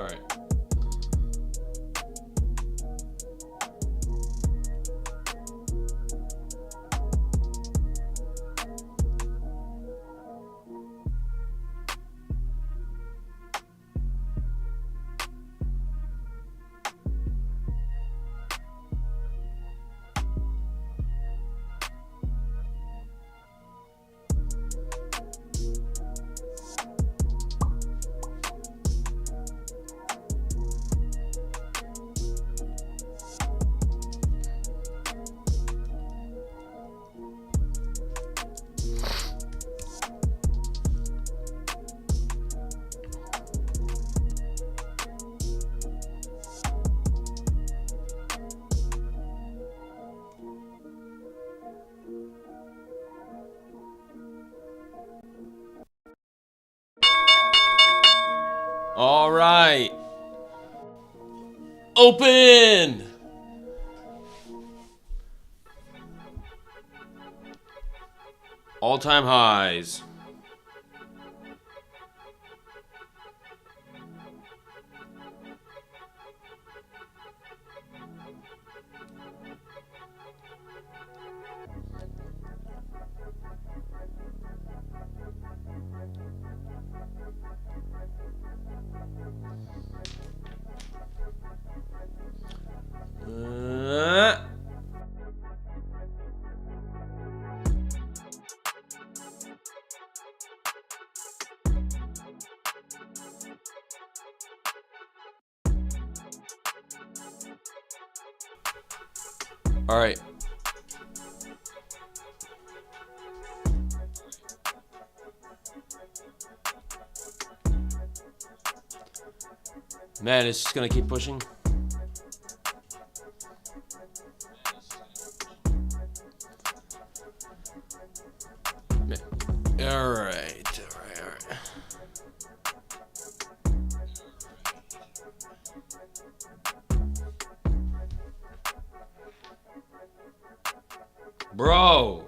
right. All right. Open. All-time highs. All right. Man, it's just gonna keep pushing. All right. Bro.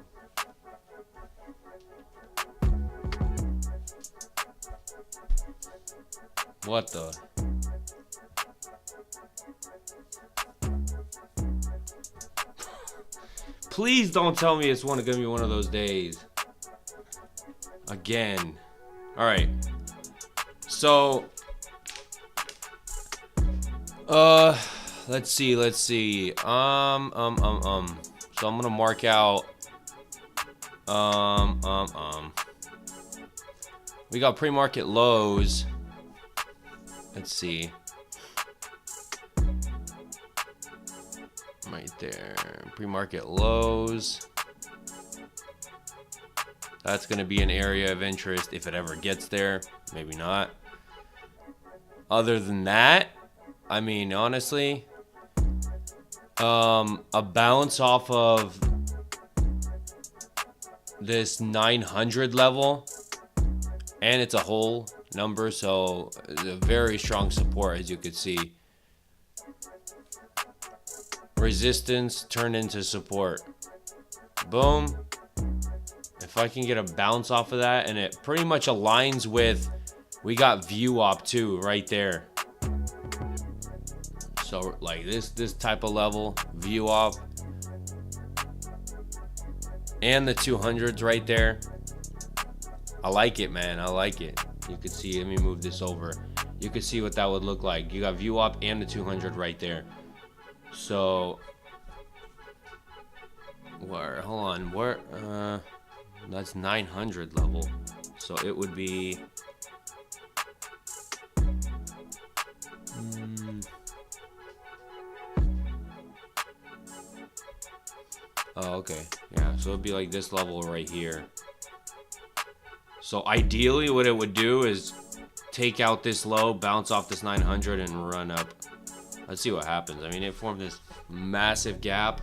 What the? Please don't tell me it's gonna be one of those days. Again. All right. So, let's see. So I'm gonna mark out. We got pre-market lows. Let's see. Right there. Pre-market lows. That's going to be an area of interest if it ever gets there. Maybe not. Other than that, I mean, honestly, a bounce off of this 900 level, and it's a whole number, so a very strong support, as you could see. Resistance turned into support. Boom. If I can get a bounce off of that, and it pretty much aligns with, we got view op too right there. So like this type of level, view op, and the 200s right there. I like it, man. I like it. You can see, let me move this over. You can see what that would look like. You got view op and the 200 right there. So where, hold on, where, that's 900 level. So it would be oh, okay. Yeah, so it'd be like this level right here. So ideally what it would do is take out this low, bounce off this 900 and run up. Let's see what happens. I mean, it formed this massive gap.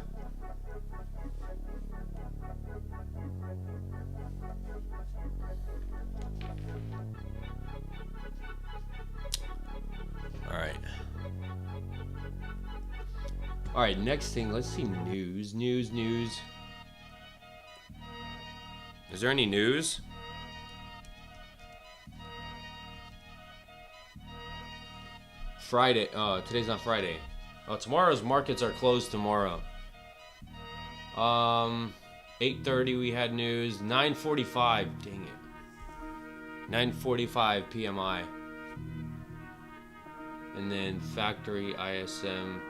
All right, next thing, let's see news. Is there any news? Friday. Today's not Friday. Oh, tomorrow's markets are closed tomorrow. 8:30 we had news. 9:45. Dang it. 9:45 PMI. And then factory ISM.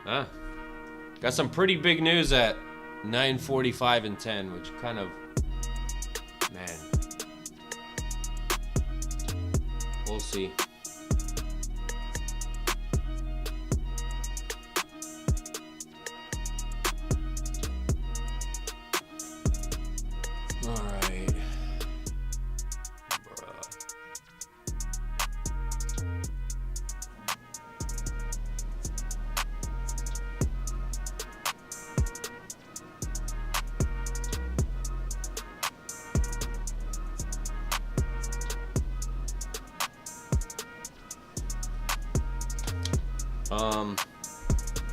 Got some pretty big news at 9:45 and 10, which kind of, man. We'll see. All right.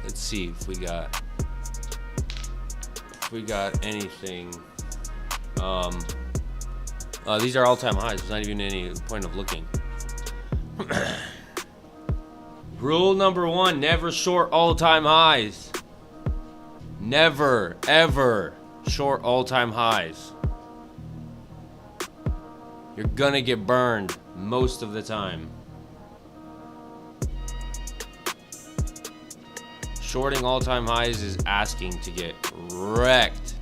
Let's see if we got anything. These are all-time highs. There's not even any point of looking. Rule number 1, never short all-time highs. Never, ever short all-time highs. You're gonna get burned most of the time. Shorting all-time highs is asking to get wrecked.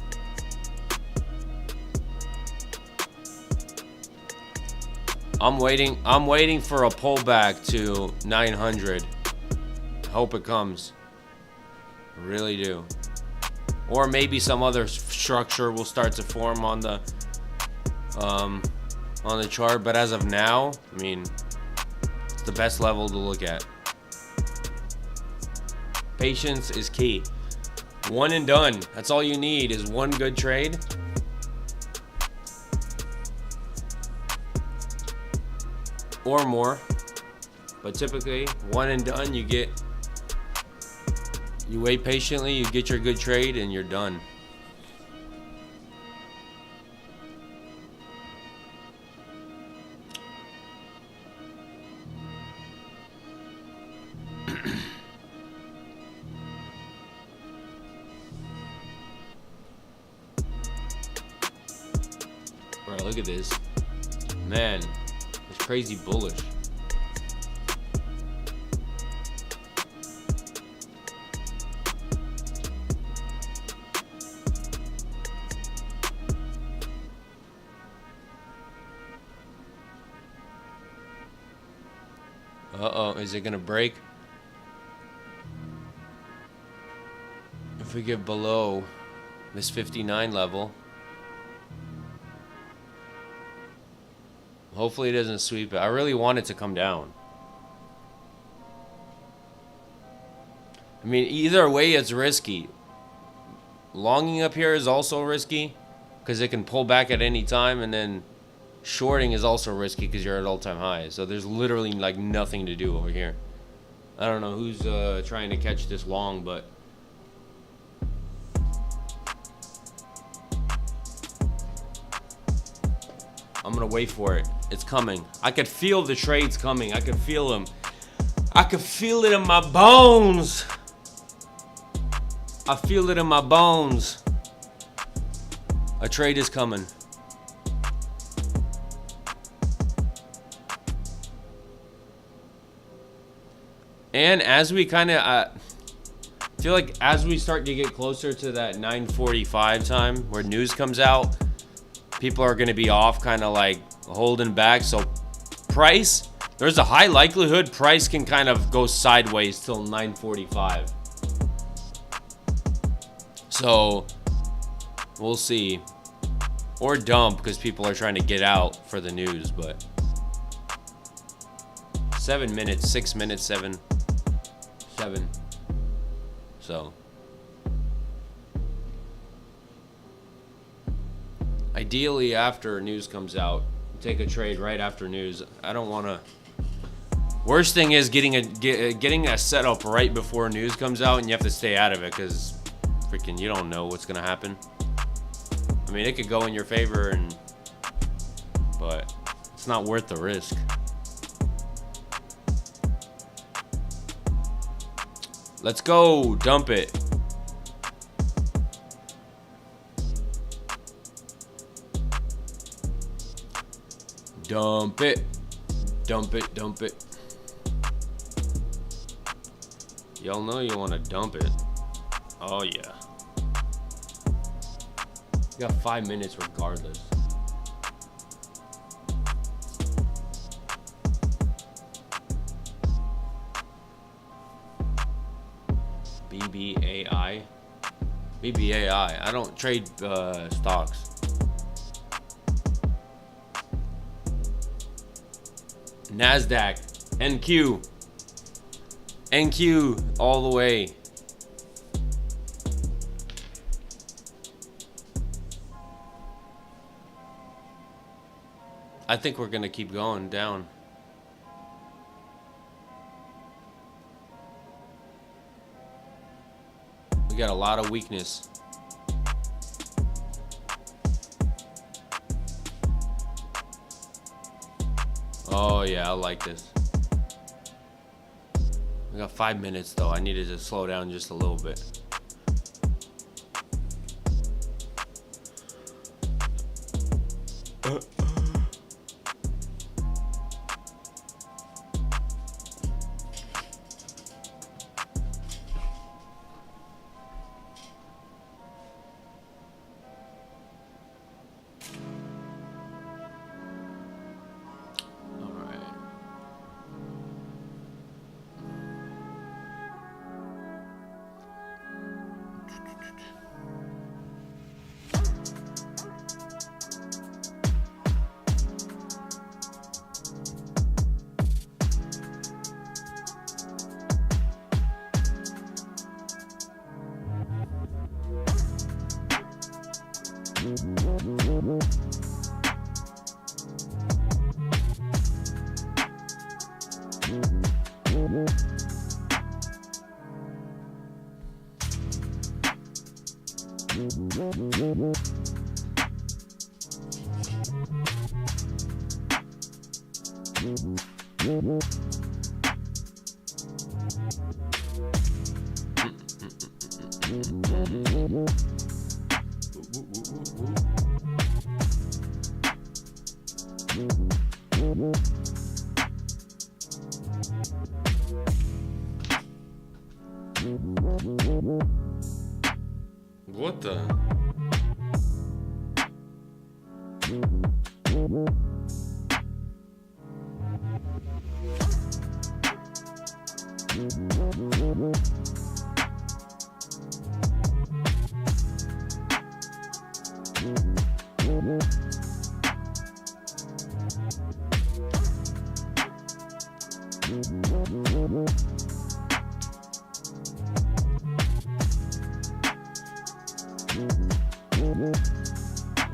I'm waiting for a pullback to 900. Hope it comes. I really do. Or maybe some other structure will start to form on the chart, but as of now, I mean, it's the best level to look at. Patience is key. One and done. That's all you need is one good trade. Or more. But typically, one and done, you wait patiently, you get your good trade, and you're done. Bro, look at this. Man, it's crazy bullish. Uh-oh, is it gonna break? If we get below this 59 level, hopefully it doesn't sweep it. I really want it to come down. I mean, either way, it's risky. Longing up here is also risky because it can pull back at any time, and then shorting is also risky because you're at all-time highs. So there's literally like nothing to do over here. I don't know who's trying to catch this long, but I'm gonna wait for it. It's coming. I could feel the trades coming. I could feel them. I could feel it in my bones. I feel it in my bones. A trade is coming. And as we kind of, I feel like as we start to get closer to that 9:45 time where news comes out, people are going to be off, kind of like holding back. So price, there's a high likelihood price can kind of go sideways till 9:45. So we'll see. Or dump because people are trying to get out for the news. But 7 minutes, 6 minutes, 7. So ideally after news comes out, take a trade right after news. I don't want to. Worst thing is getting a setup right before news comes out, and you have to stay out of it because freaking you don't know what's gonna happen. I mean, it could go in your favor, but it's not worth the risk. Let's go. Dump it. Dump it. Dump it. Dump it. Y'all know you want to dump it. Oh, yeah. You got 5 minutes regardless. BBAI. BBAI. I don't trade stocks. NASDAQ. NQ. NQ all the way. I think we're gonna keep going down. We got a lot of weakness. Oh yeah, I like this. We got 5 minutes though. I needed to slow down just a little bit. What the?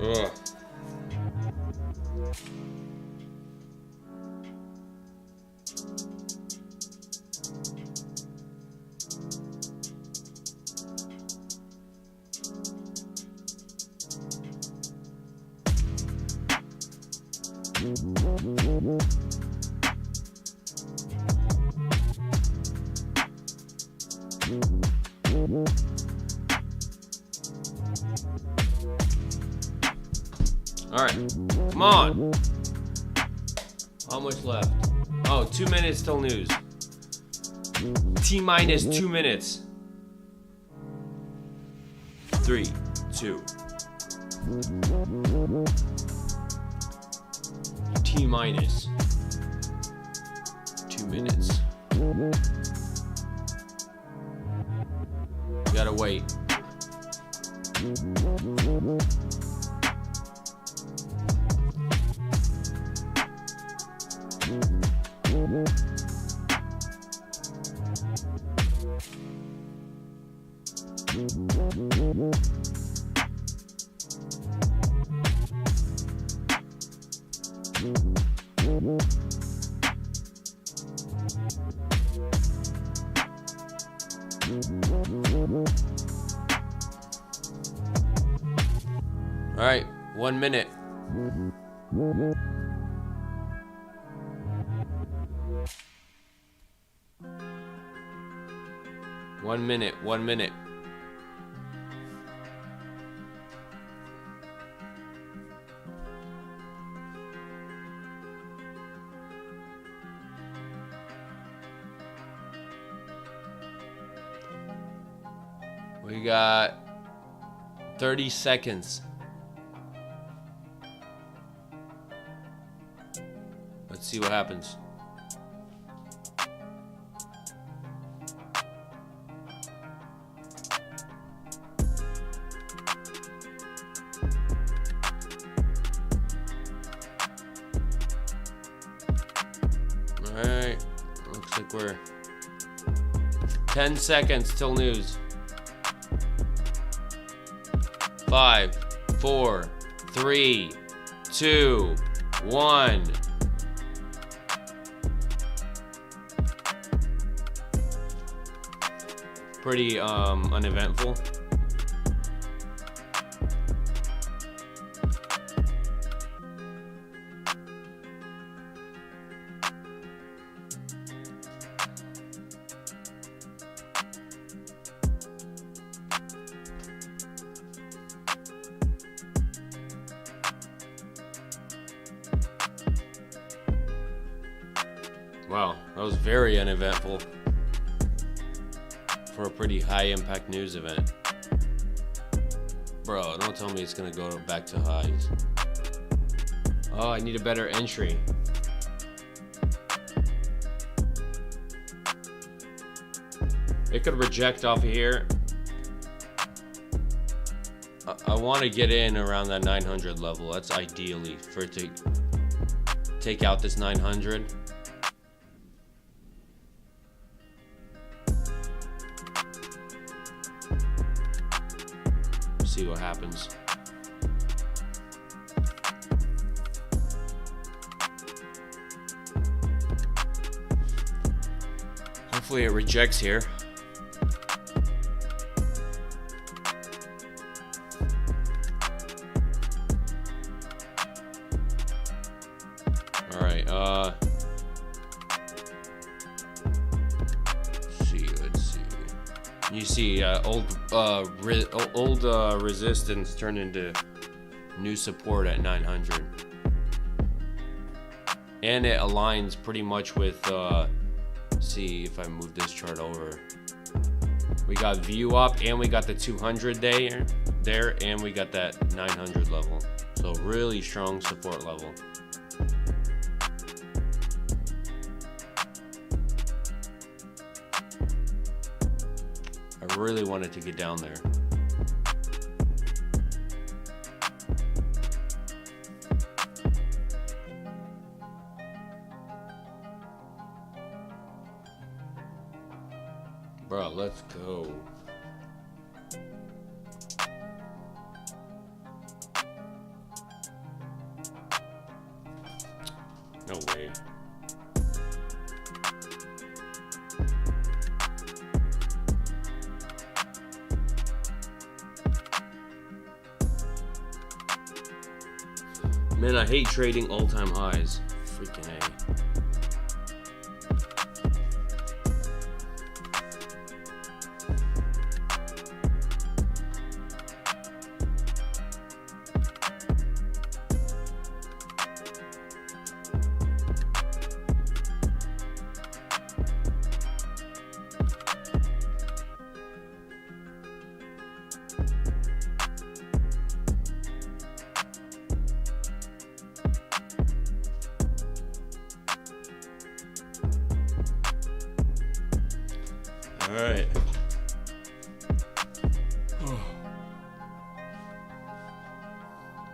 Ugh. All right, come on. How much left? Oh, 2 minutes till news. T minus 2 minutes. 3, 2. T minus 2 minutes. You gotta wait. All right, 1 minute. 1 minute, 1 minute. We got 30 seconds. Let's see what happens. Alright, looks like we're 10 seconds till news. 5, 4, 3, 2, 1. Pretty uneventful. Wow, that was very uneventful for a pretty high impact news event. Bro, don't tell me it's gonna go back to highs. Oh, I need a better entry. It could reject off of here. I want to get in around that 900 level. That's ideally for it to take out this 900. See what happens. Hopefully it rejects here. All right, let's see. You see old resistance turn into new support at 900. And it aligns pretty much with, see if I move this chart over. We got view up and we got the 200 there and we got that 900 level. So really strong support level. I really wanted to get down there. Bro, let's go. No way. Man, I hate trading all-time highs. Freaking A. All right.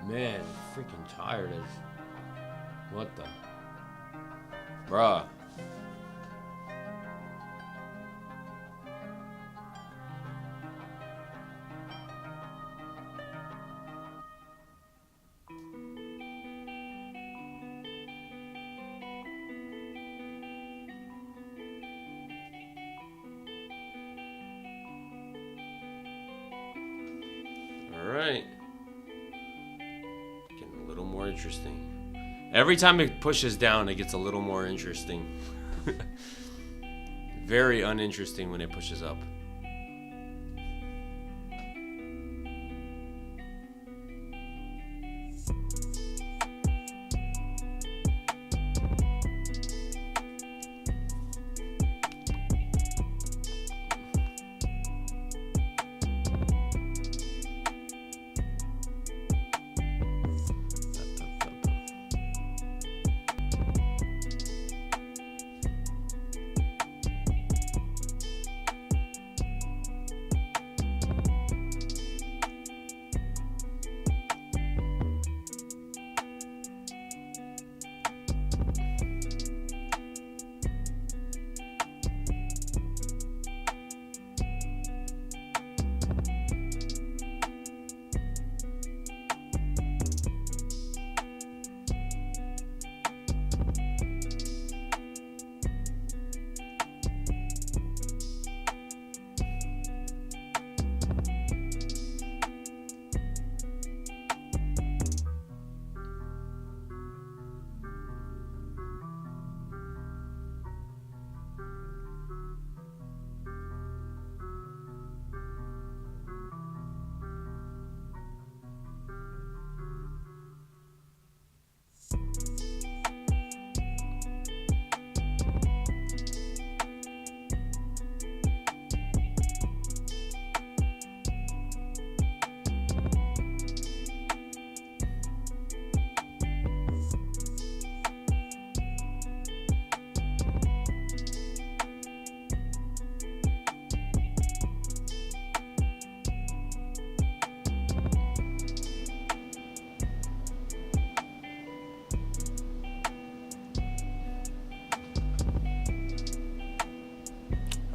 Man, freaking tired of what the bruh. Alright. Getting a little more interesting. Every time it pushes down, it gets a little more interesting. Very uninteresting when it pushes up.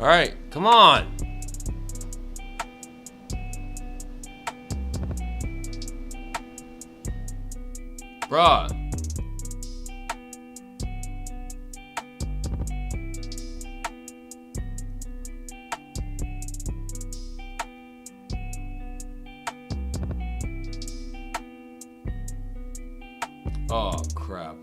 All right, come on. Bruh. Oh, crap.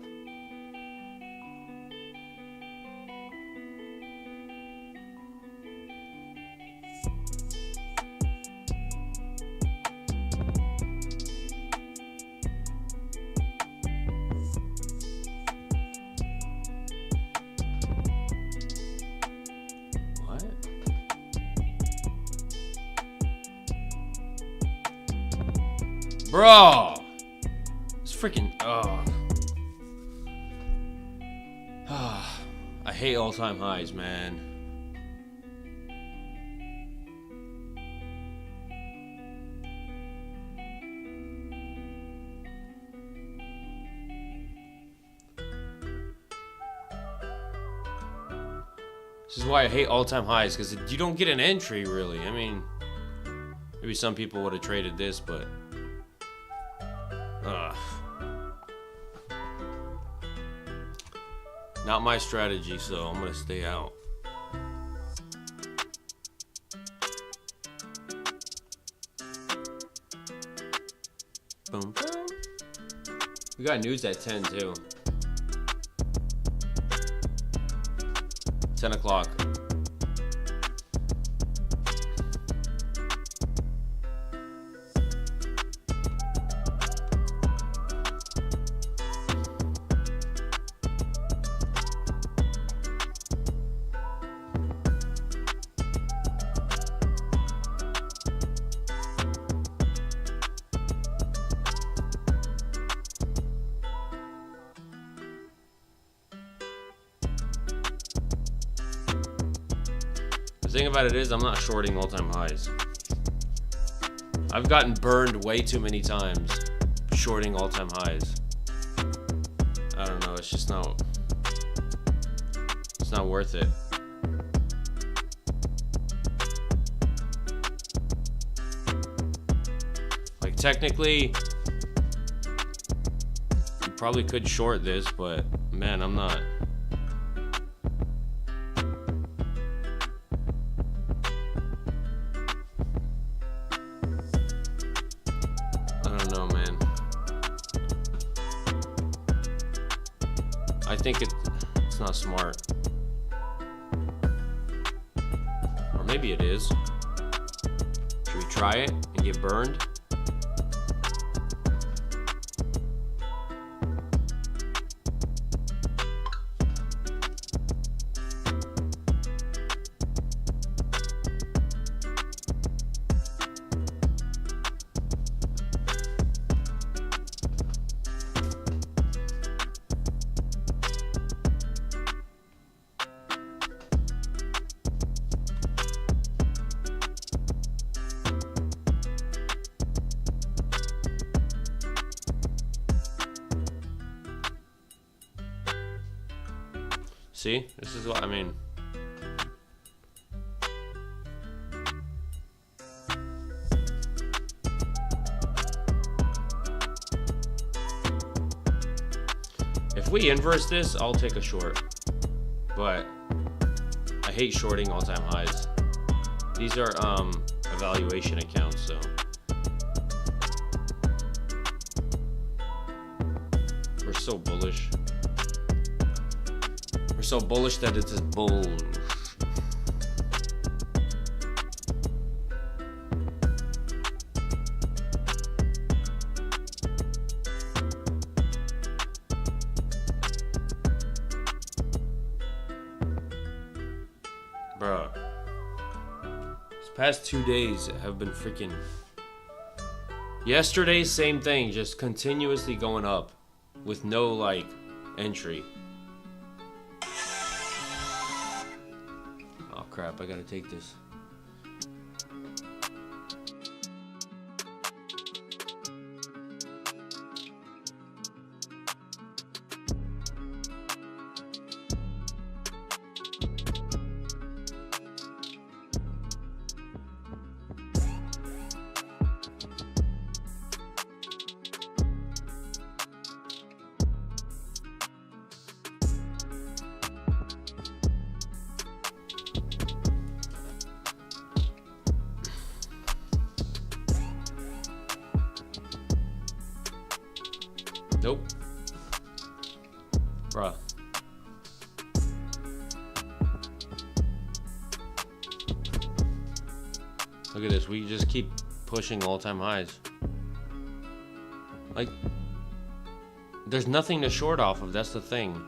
What? Bro! It's freaking... I hate all-time highs, man. This is why I hate all-time highs, because you don't get an entry, really. I mean, maybe some people would have traded this, but... Not my strategy, so I'm gonna stay out. Boom, boom. We got news at 10 too. 10 o'clock. The thing about it is, I'm not shorting all-time highs. I've gotten burned way too many times shorting all-time highs. I don't know, it's just not... It's not worth it. Like, technically, you probably could short this, but man, I'm not. I think it's not smart. Or maybe it is. Should we try it and get burned? See, this is what I mean. If we inverse this, I'll take a short. But I hate shorting all-time highs. These are evaluation accounts, so we're so bullish. We're so bullish that it's just bull. Bruh. These past 2 days have been freaking... Yesterday, same thing, just continuously going up with no, like, entry. Oh crap, I gotta take this. Nope. Bruh. Look at this. We just keep pushing all-time highs. Like, there's nothing to short off of. That's the thing.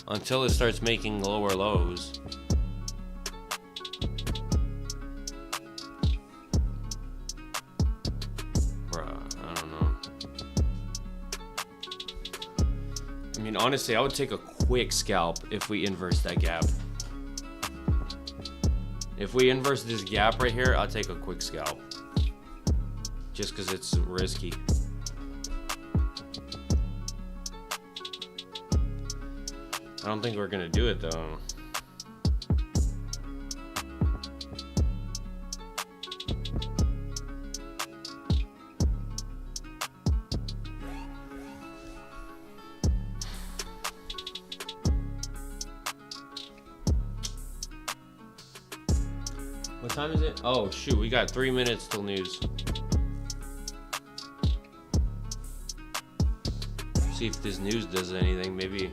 Until it starts making lower lows. I mean, honestly, I would take a quick scalp if we inverse that gap. If we inverse this gap right here, I'll take a quick scalp. Just because it's risky. I don't think we're going to do it, though. What time is it? Oh, shoot. We got 3 minutes till news. See if this news does anything. Maybe.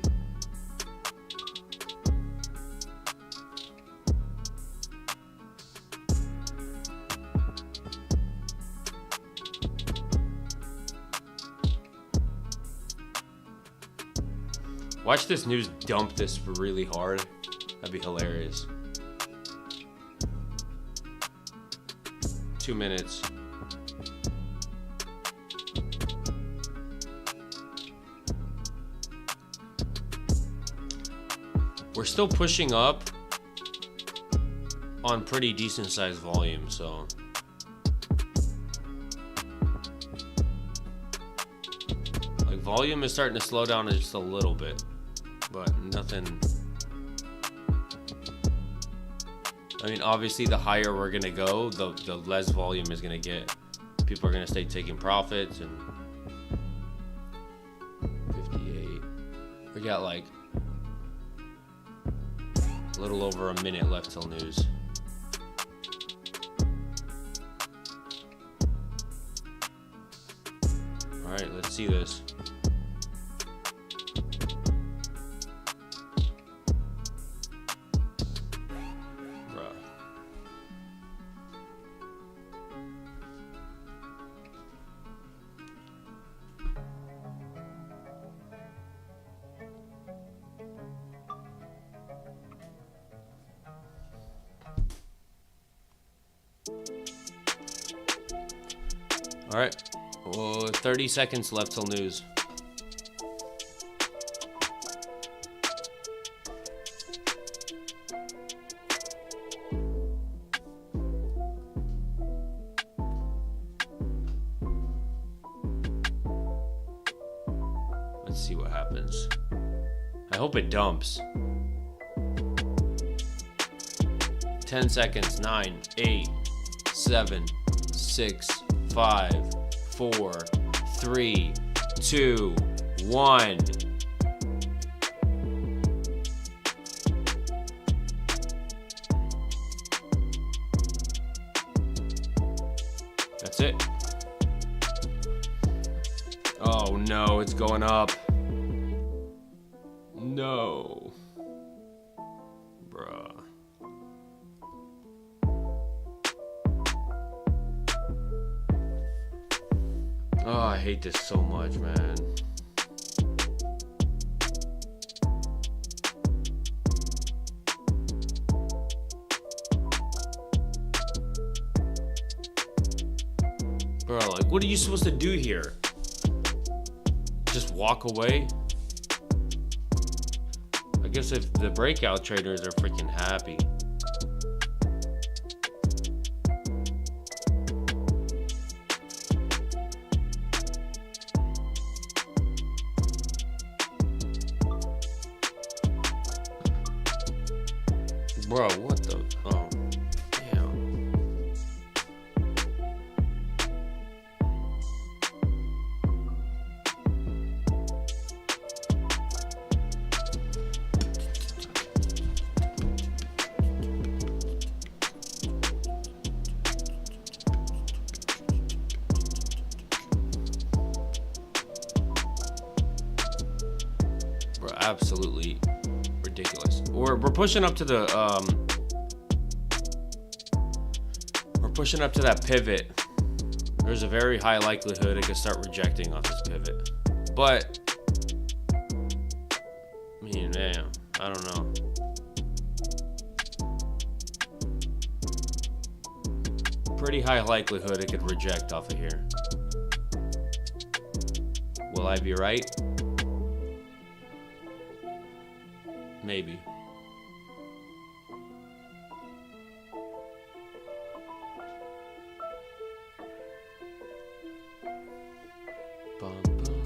Watch this news dump this really hard. That'd be hilarious. 2 minutes. We're still pushing up on pretty decent sized volume, so like volume is starting to slow down just a little bit, but nothing. I mean, obviously, the higher we're gonna go, the less volume is gonna get. People are gonna stay taking profits. And 58. We got like a little over a minute left till news. All right, let's see this. All right, well, 30 seconds left till news. Let's see what happens. I hope it dumps. 10 seconds. 9, 8, 7, 6, 5, 4, 3, 2, 1. That's it. Oh no, it's going up. No. Bruh. Oh, I hate this so much, man. Bro, like, what are you supposed to do here? Just walk away? I guess if the breakout traders are freaking happy. Bro, what the? Oh, damn. absolutely ridiculous. We're pushing up to the we're pushing up to that pivot. There's a very high likelihood it could start rejecting off this pivot. But I mean, damn, I don't know. Pretty high likelihood it could reject off of here. Will I be right? Maybe. Bum, bum.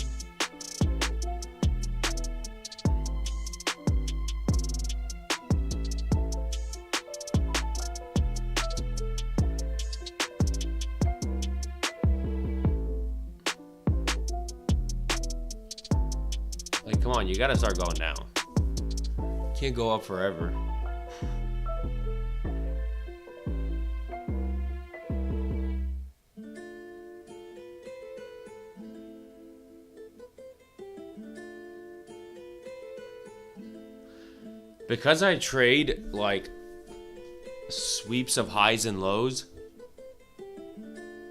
Like, come on, you gotta start going down. Can't go up forever. Because I trade like sweeps of highs and lows,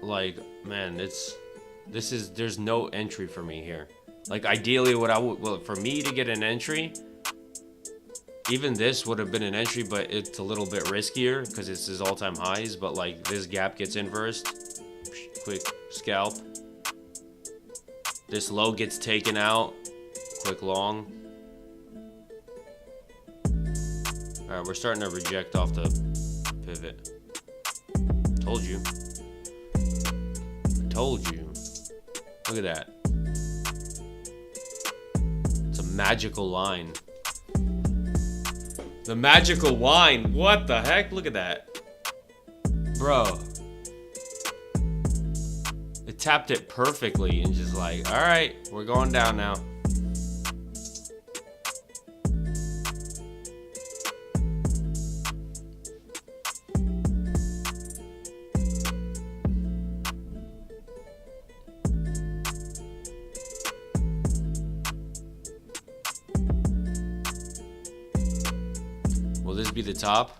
like, man, there's no entry for me here. Like, ideally what I would, well, for me to get an entry, even this would have been an entry, but it's a little bit riskier because it's his all-time highs. But like, this gap gets inversed, quick scalp. This low gets taken out, quick long. All right, we're starting to reject off the pivot. Told you. I told you. Look at that. It's a magical line. The magical line. What the heck? Look at that. Bro. It tapped it perfectly and just like, all right, we're going down now. Will this be the top?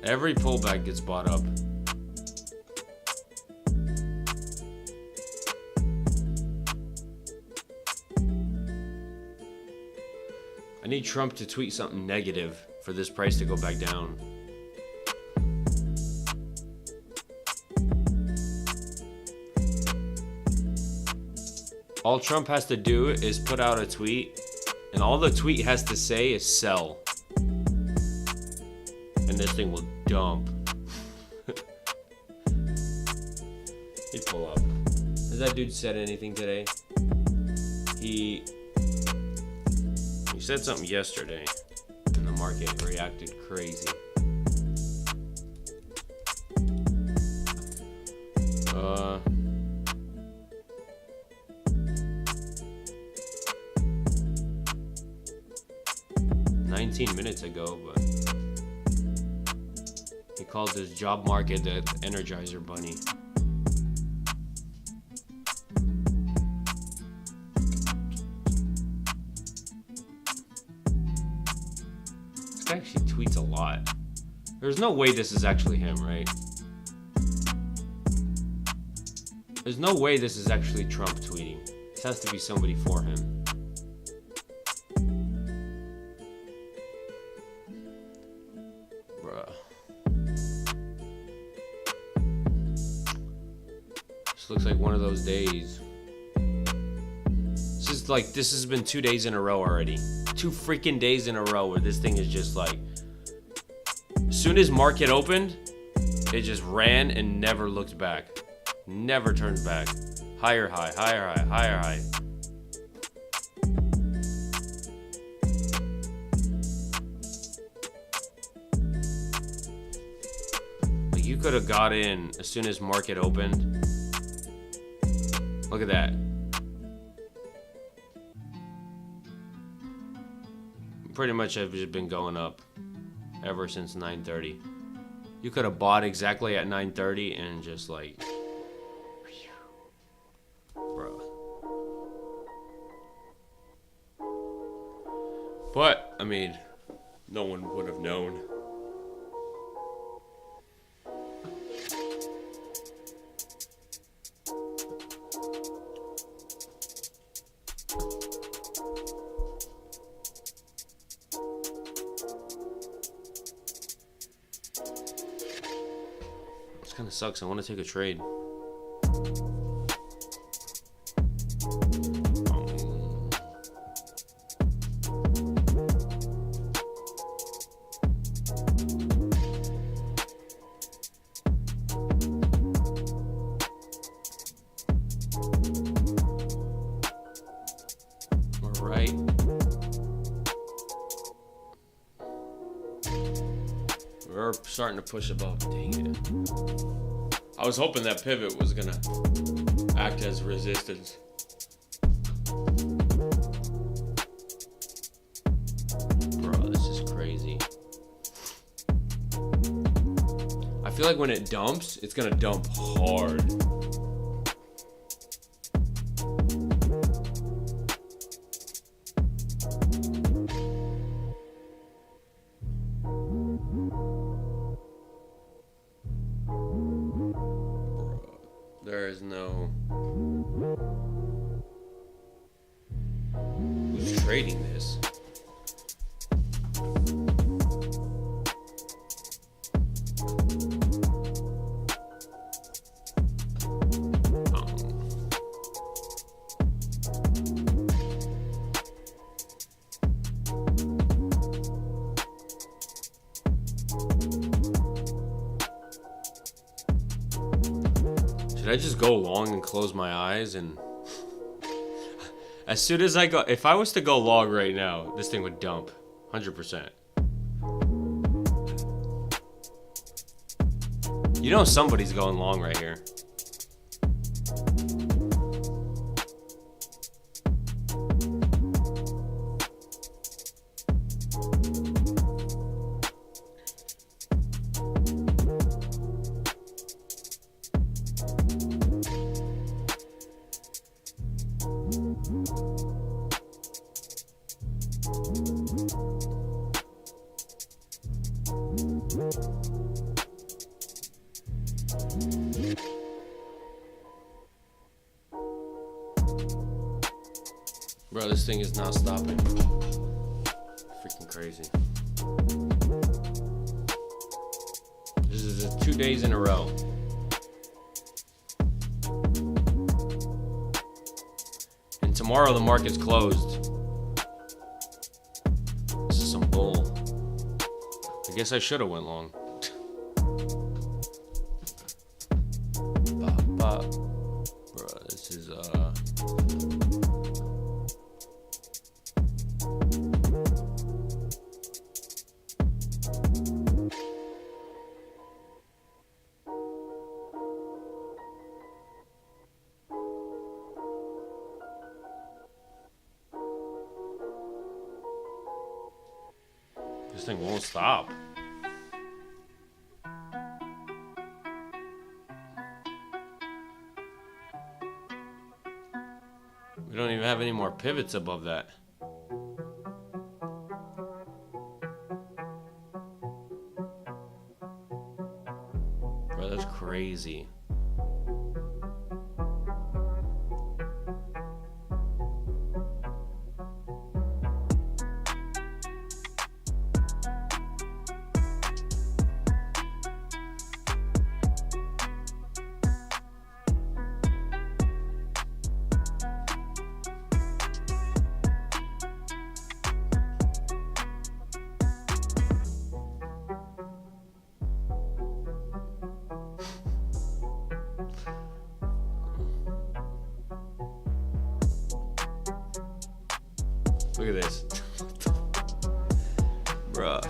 Every pullback gets bought up. I need Trump to tweet something negative for this price to go back down. All Trump has to do is put out a tweet, and all the tweet has to say is sell. And this thing will dump. He'd pull up. Has that dude said anything today? He said something yesterday, and the market reacted crazy. 19 minutes ago, but he called this job market the Energizer Bunny. This guy actually tweets a lot. There's no way this is actually him, right? There's no way this is actually Trump tweeting. This has to be somebody for him. This looks like one of those days. This has been 2 days in a row already. 2 freaking days in a row where this thing is just like, as soon as market opened, it just ran and never looked back. Never turned back. Higher high, higher high, higher high. Like you could have got in as soon as market opened. Look at that. Pretty much have just been going up ever since 9:30. You could have bought exactly at 9:30 and just like, bro. But I mean, no one would have known. This kind of sucks. I want to take a trade. We're starting to push above. Dang it. I was hoping that pivot was gonna act as resistance. Bro, this is crazy. I feel like when it dumps, it's gonna dump hard. There is no... Who's trading this? Should I just go long and close my eyes and as soon as I go, if I was to go long right now, this thing would dump 100%. You know somebody's going long right here. Bro, this thing is not stopping. Freaking crazy. This is 2 days in a row. And tomorrow the market's closed. This is some bull. I guess I should have went long. Bro, this is this thing won't stop. We don't even have any more pivots above that. Bro, that's crazy. Look at this. Bruh.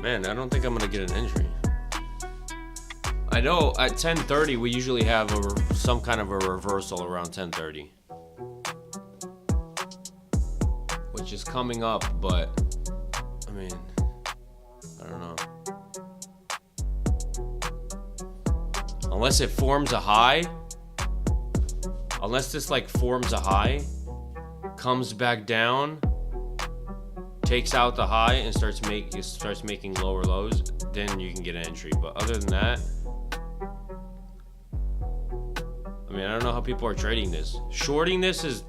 Man, I don't think I'm gonna get an entry. I know at 10:30 we usually have some kind of a reversal around 10:30, which is coming up, but I mean, I don't know. Unless it forms a high, unless this like forms a high, comes back down, takes out the high and starts making lower lows, then you can get an entry. But other than that, I mean, I don't know how people are trading this. Shorting this is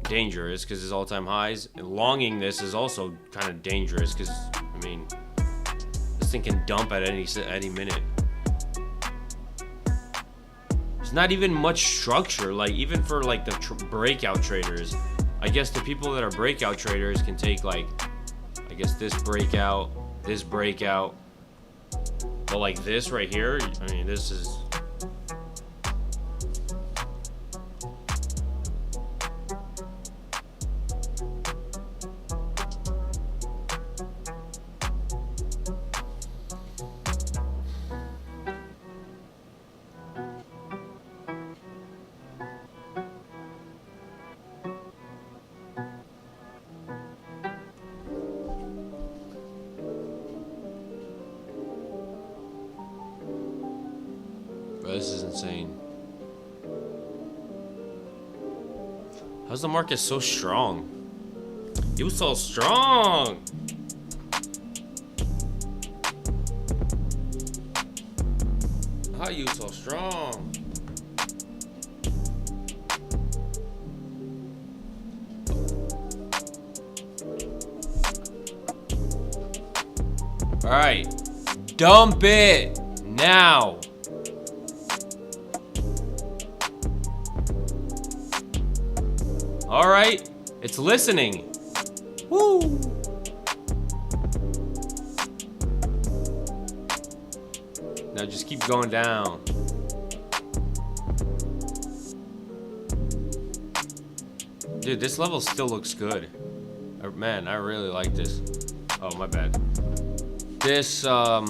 dangerous because it's all-time highs, and longing this is also kind of dangerous because, I mean, this thing can dump at any minute. There's not even much structure, like even for like the breakout traders. I guess the people that are breakout traders can take like, I guess this breakout, but like this right here, I mean, this is. Bro, this is insane. How's the market so strong? You so strong. How you so strong? All right, dump it now. All right, it's listening. Woo! Now just keep going down. Dude, this level still looks good. Man, I really like this. Oh, my bad. This, bro,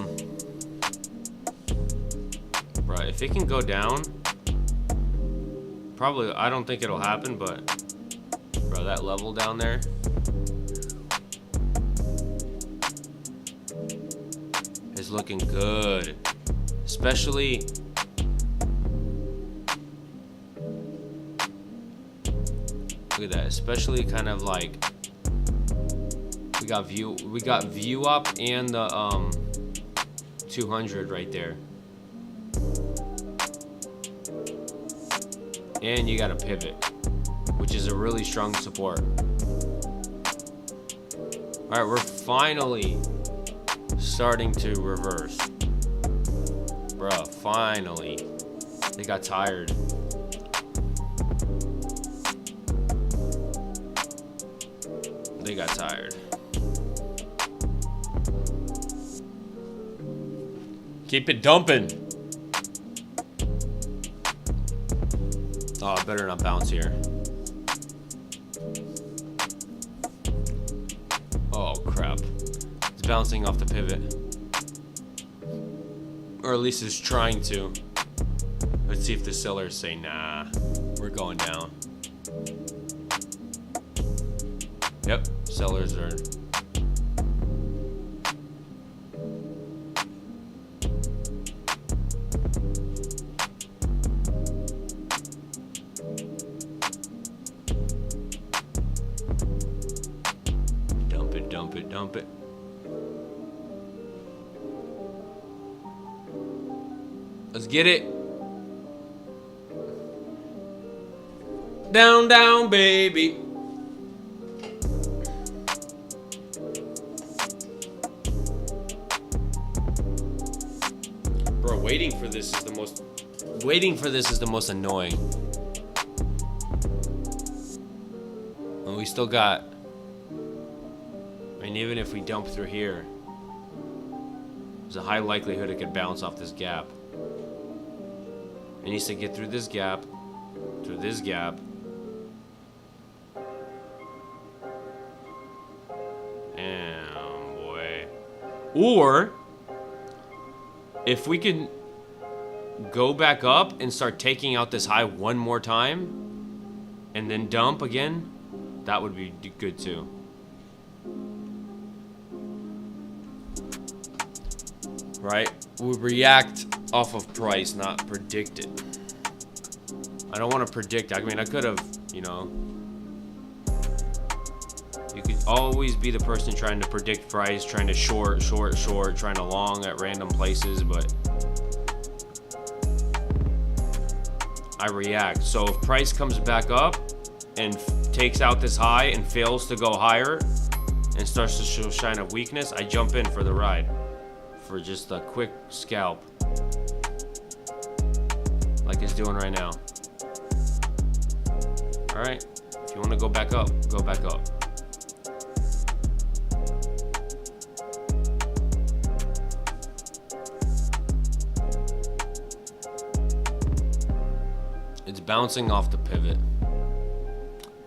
if it can go down, probably, I don't think it'll happen, but bro, that level down there. Is looking good. Especially look at that. Especially kind of like we got view up and the 200 right there. And you got a pivot, which is a really strong support. All right, we're finally starting to reverse. Bruh, finally. They got tired. They got tired. Keep it dumping. Oh, I better not bounce here. Oh, crap. It's bouncing off the pivot. Or at least it's trying to. Let's see if the sellers say, nah, we're going down. Yep, sellers are. Dump it, dump it, dump it. Let's get it. Down, down, baby. Bro, waiting for this is the most annoying. And we still got, I mean, even if we dump through here, there's a high likelihood it could bounce off this gap. It needs to get through this gap, and boy. Or if we can go back up and start taking out this high one more time and then dump again, that would be good too. Right? We react off of price, not predict it. I don't want to predict. I mean, I could have, you know. You could always be the person trying to predict price, trying to short, trying to long at random places, but I react. So if price comes back up and takes out this high and fails to go higher and starts to show sign of weakness, I jump in for the ride for just a quick scalp, like it's doing right now. All right, if you want to go back up, go back up. It's bouncing off the pivot.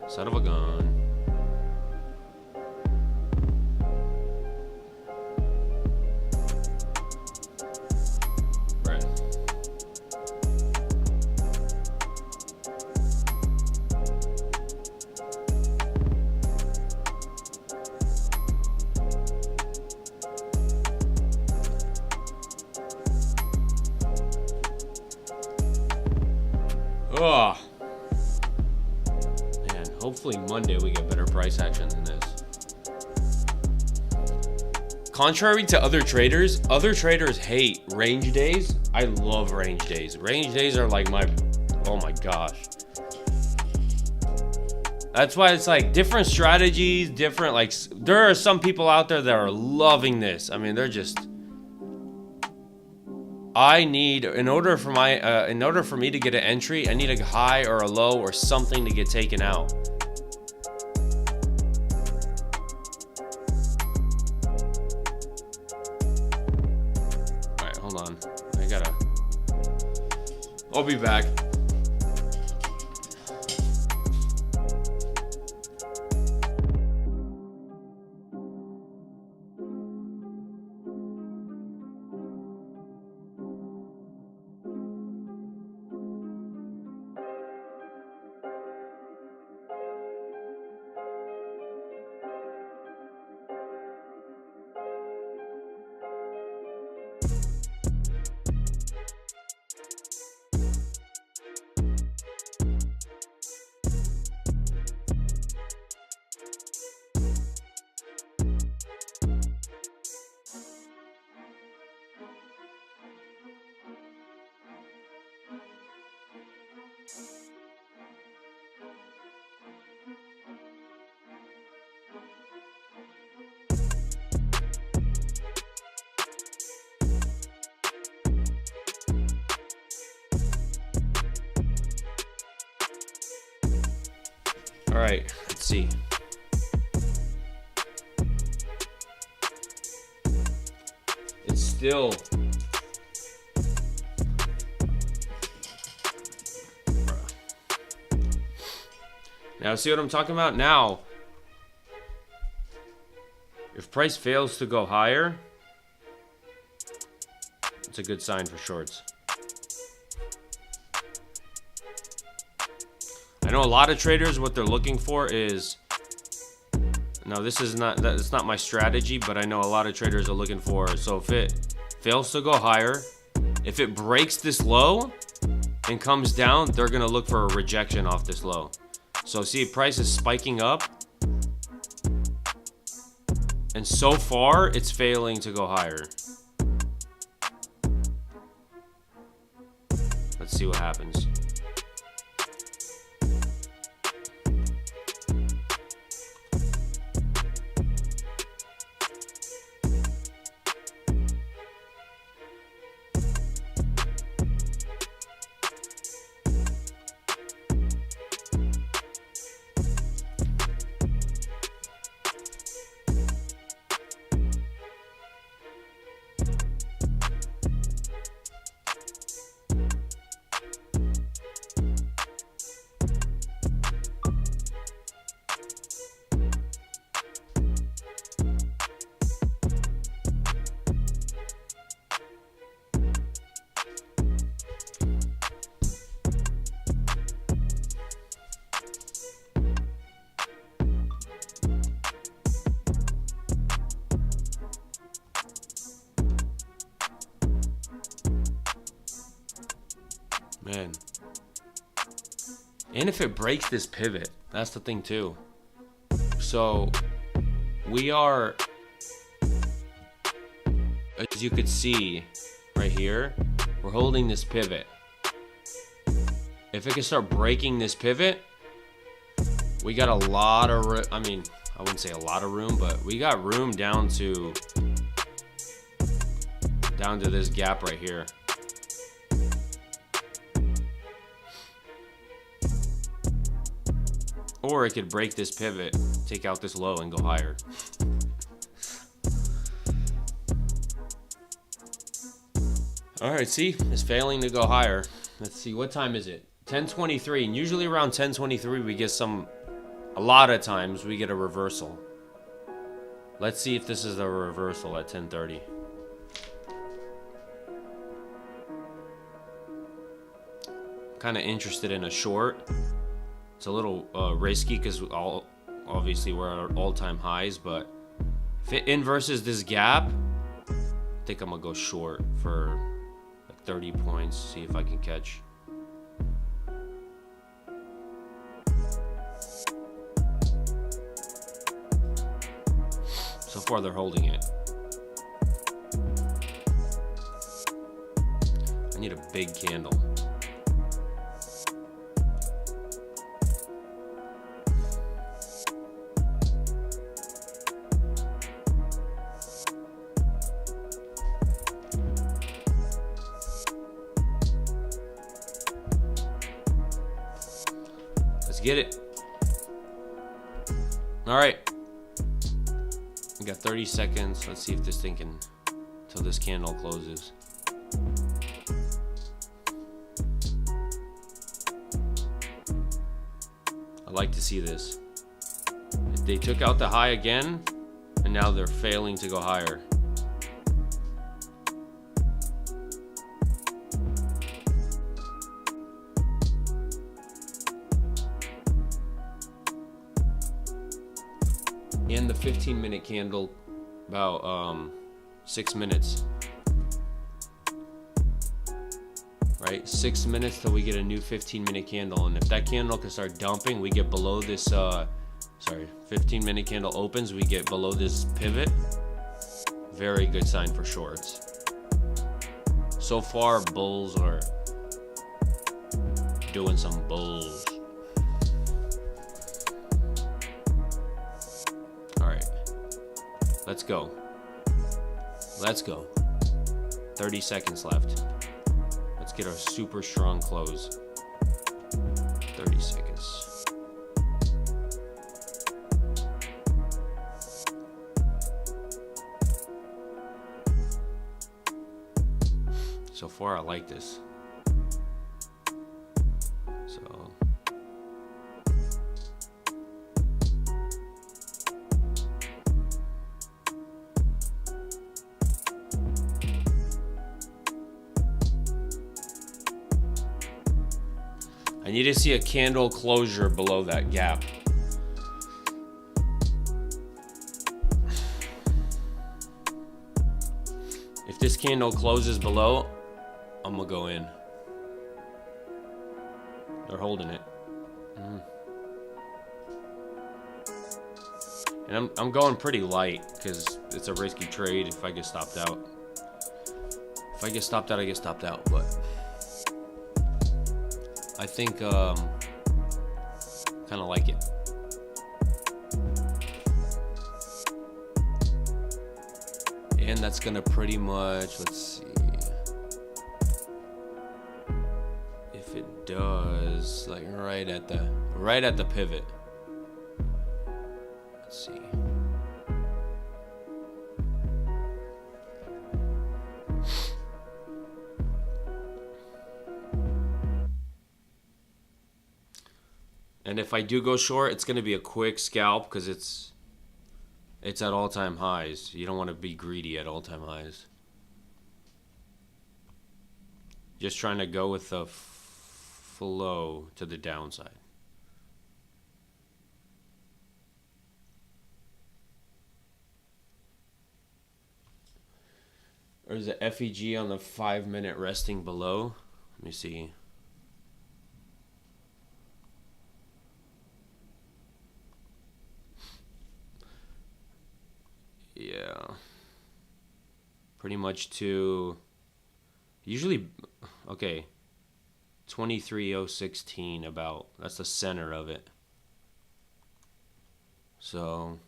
Son of a gun. Right. Oh. Man, hopefully Monday we get better price action than this. Contrary to other traders hate range days. I love range days. Range days are like my, oh my gosh. That's why it's like different strategies, different, like, there are some people out there that are loving this. I mean, they're just, I need, in order for me to get an entry, I need a high or a low or something to get taken out. All right, hold on. I'll be back. All right, let's see. It's still, now see what I'm talking about? Now, if price fails to go higher, it's a good sign for shorts. I know a lot of traders, what they're looking for is, no, that's not my strategy, but I know a lot of traders are looking for, so if it fails to go higher, if it breaks this low and comes down, they're gonna look for a rejection off this low. So see, price is spiking up, and so far it's failing to go higher. Let's see what happens. And if it breaks this pivot, that's the thing too. So we are, as you could see right here, we're holding this pivot. If it can start breaking this pivot, we got a lot of room. I mean, I wouldn't say a lot of room, but we got room down to this gap right here. Or it could break this pivot, take out this low and go higher. All right, see, it's failing to go higher. Let's see, what time is it? 10:23, and usually around 10:23 we get a lot of times we get a reversal. Let's see if this is a reversal at 10:30. Kind of interested in a short. It's a little risky because obviously we're at all-time highs, but if it inverses this gap, I think I'm gonna go short for like 30 points, see if I can catch. So far they're holding it. I need a big candle. Get it. All right. We got 30 seconds. Let's see if this thing can, till this candle closes. I'd like to see this. If they took out the high again, and now they're failing to go higher. And the 15-minute candle, about 6 minutes. Right, 6 minutes till we get a new 15-minute candle, and if that candle can start dumping, we get below this. 15-minute candle opens, we get below this pivot. Very good sign for shorts. So far, bulls are doing some bulls. Let's go. Let's go. 30 seconds left. Let's get our super strong close. 30 seconds. So far, I like this. I need to see a candle closure below that gap. If this candle closes below, I'm gonna go in. They're holding it. And I'm going pretty light because it's a risky trade if I get stopped out. If I get stopped out, I get stopped out, but I think kind of like it. And that's gonna pretty much, let's see. If it does, like right at the pivot. Let's see. And if I do go short, it's going to be a quick scalp because it's at all-time highs. You don't want to be greedy at all-time highs. Just trying to go with the flow to the downside. Or is the FEG on the 5-minute resting below? Let me see. pretty much to usually, okay, 23,016 about. That's the center of it. So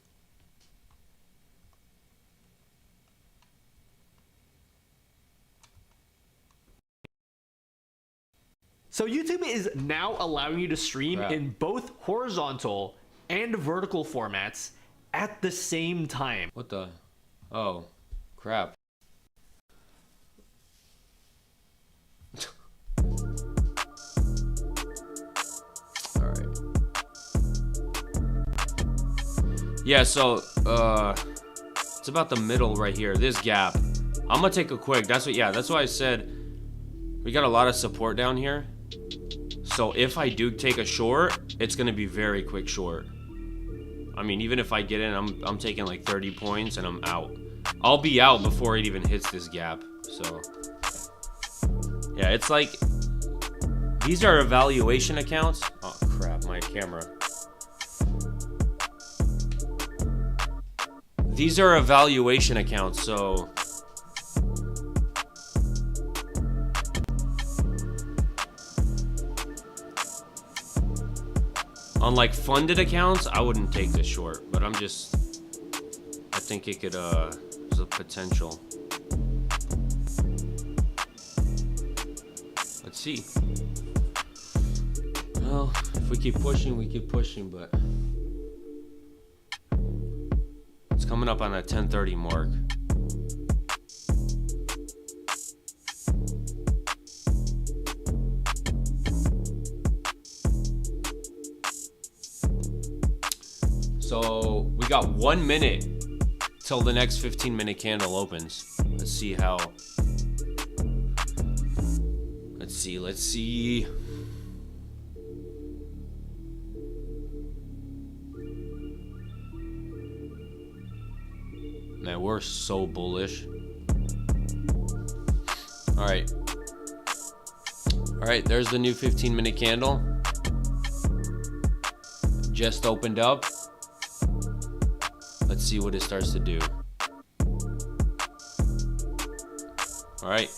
YouTube is now allowing you to stream in both horizontal and vertical formats at the same time. What the? Oh, crap. All right. Yeah, so it's about the middle right here. This gap. I'm gonna take a quick. That's why I said we got a lot of support down here. So if I do take a short, it's gonna be very quick short. I mean, even if I get in, I'm taking like 30 points and I'm out. I'll be out before it even hits this gap. So yeah, it's like these are evaluation accounts. Oh crap, my camera. These are evaluation accounts, so on like funded accounts, I wouldn't take this short, but I think it could, there's a potential. Let's see. Well, if we keep pushing, but it's coming up on that 10:30 mark. So we got 1 minute till the next 15-minute candle opens. Let's see how. Let's see. Man, we're so bullish. All right, there's the new 15-minute candle. Just opened up. Let's see what it starts to do. All right.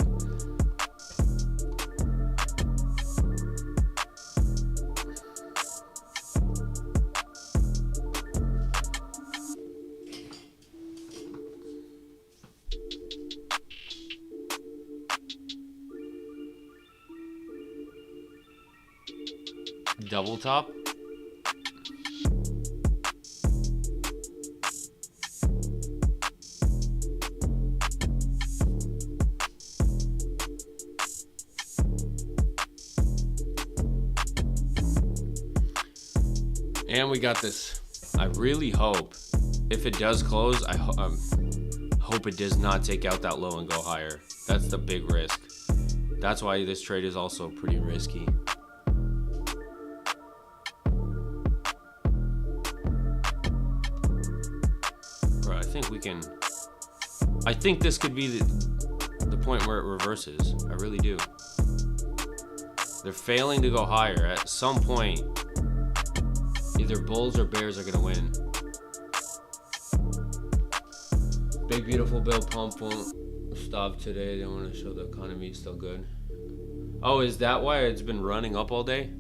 Double top. And we got this. I really hope, if it does close, I hope it does not take out that low and go higher. That's the big risk. That's why this trade is also pretty risky. Bro, I think we can. I think this could be the point where it reverses. I really do. They're failing to go higher. At some point, either bulls or bears are gonna win. Big beautiful bill pump won't stop today. They want to show the economy is still good. Oh, is that why it's been running up all day?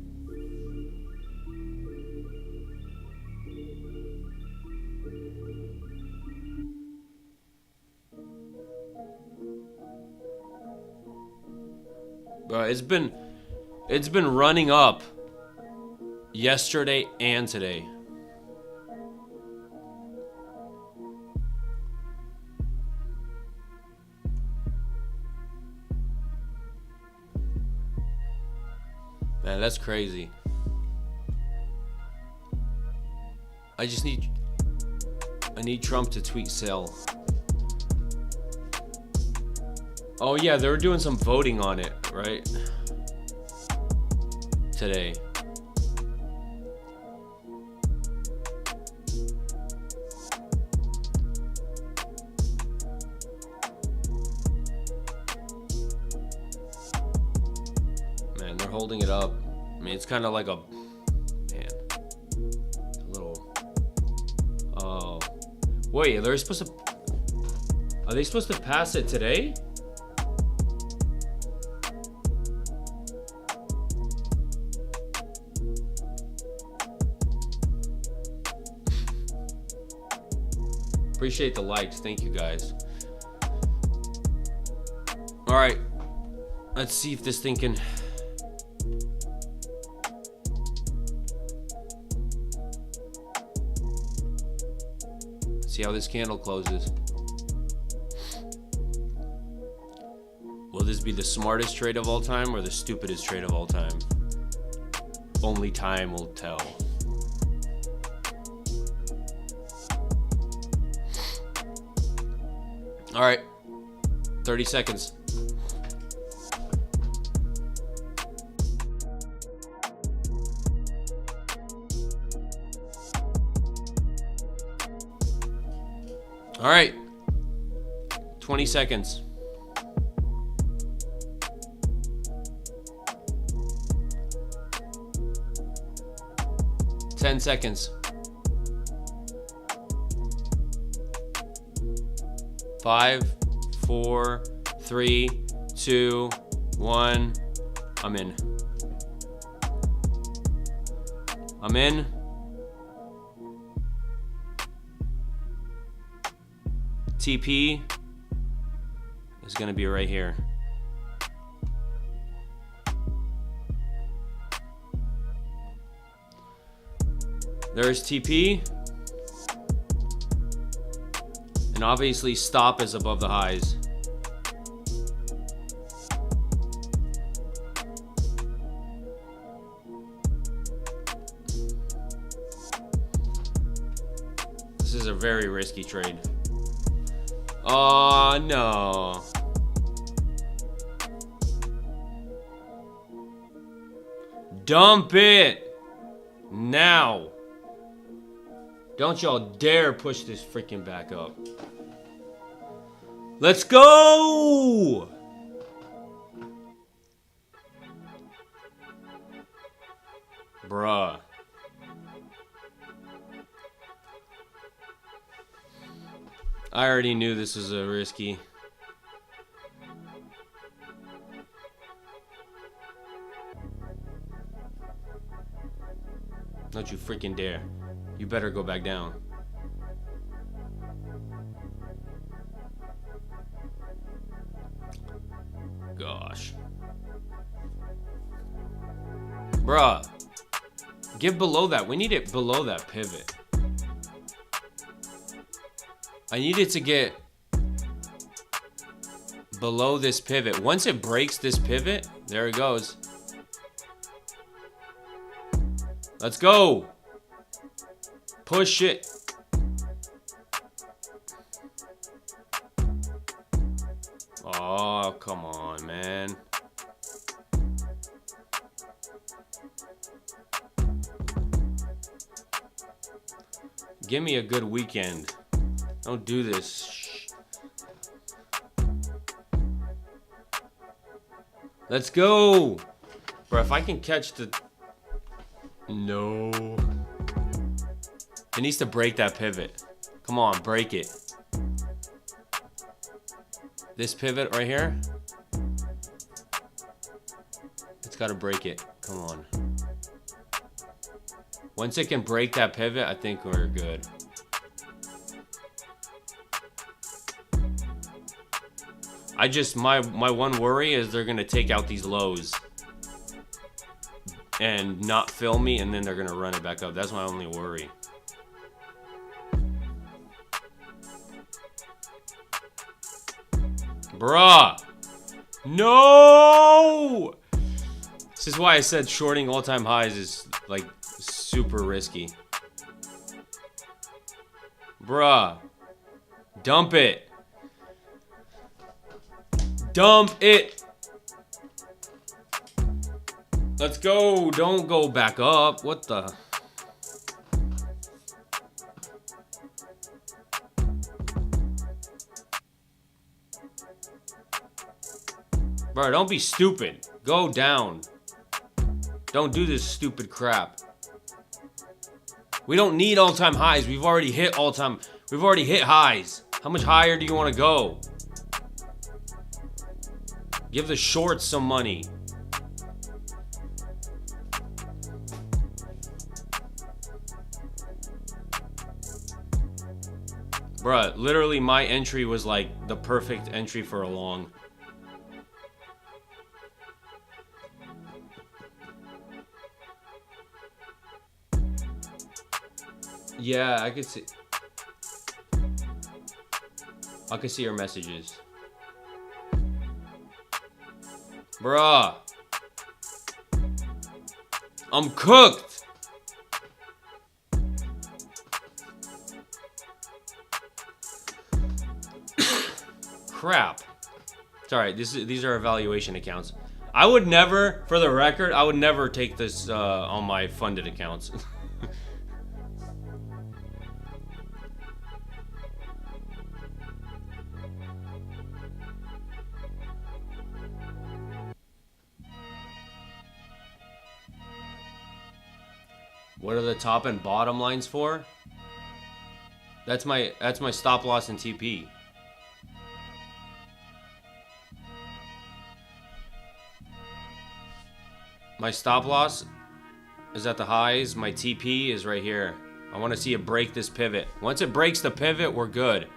It's been running up yesterday and today. Man, that's crazy. I need Trump to tweet sell. Oh yeah, they were doing some voting on it, right? Today. Man, they're holding it up. I mean, it's kind of like a little. Oh, wait, they're supposed to. Are they supposed to pass it today? Appreciate the likes. Thank you guys. All right. Let's see if this thing can... See how this candle closes. Will this be the smartest trade of all time or the stupidest trade of all time? Only time will tell. All right, 30 seconds. All right, 20 seconds. Ten seconds. 5, 4, 3, 2, 1. I'm in. I'm in. TP is going to be right here. There's TP. And obviously stop is above the highs. This is a very risky trade. Oh no. Dump it now. Don't y'all dare push this freaking back up. Let's go! Bruh. I already knew this was a risky. Don't you freaking dare. You better go back down. Gosh. Bruh. Get below that. We need it below that pivot. I need it to get below this pivot. Once it breaks this pivot, there it goes. Let's go. Push it. Oh, come on, man. Give me a good weekend. Don't do this. Let's go. Bro, if I can catch the... No. It needs to break that pivot. Come on, break it. This pivot right here. It's got to break it. Come on. Once it can break that pivot, I think we're good. My one worry is they're gonna take out these lows and not fill me, and then they're gonna run it back up. That's my only worry. Bruh. No! This is why I said shorting all-time highs is like super risky. Bruh. Dump it. Dump it. Let's go. Don't go back up. What the? Bro, don't be stupid. Go down. Don't do this stupid crap. We don't need all-time highs. We've already hit all-time. We've already hit highs. How much higher do you want to go? Give the shorts some money. Bruh, literally my entry was like the perfect entry for a long. Yeah, I could see. I could see your messages. Bruh. I'm cooked. Crap. It's alright, these are evaluation accounts. I would never, for the record, I would never take this on my funded accounts. What are the top and bottom lines for? That's my stop loss and TP. My stop loss is at the highs. My TP is right here. I want to see it break this pivot. Once it breaks the pivot, we're good.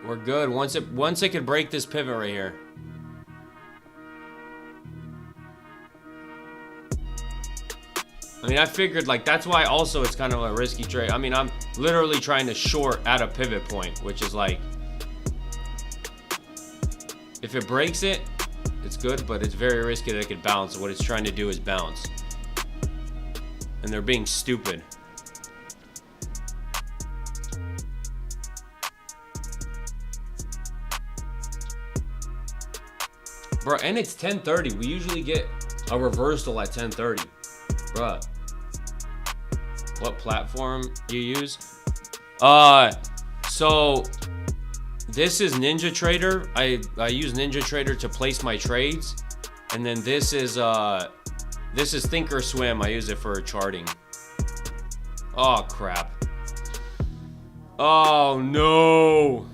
We're good. Once it could break this pivot right here. I mean, I figured like that's why also it's kind of a risky trade. I mean, I'm literally trying to short at a pivot point, which is like, if it breaks it, it's good, but it's very risky that it could bounce. What it's trying to do is bounce. And they're being stupid. Bro, and it's 10:30. We usually get a reversal at 10:30. Bruh. What platform you use? So this is NinjaTrader. I use NinjaTrader to place my trades, and then this is Thinkorswim. I use it for charting. Oh crap. Oh no.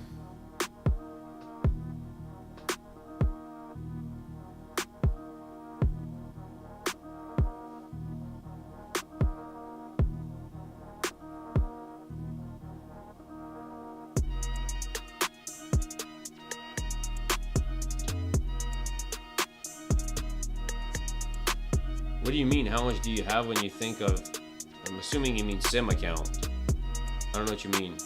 What do you mean? How much do you have when you think of... I'm assuming you mean sim account. I don't know what you mean.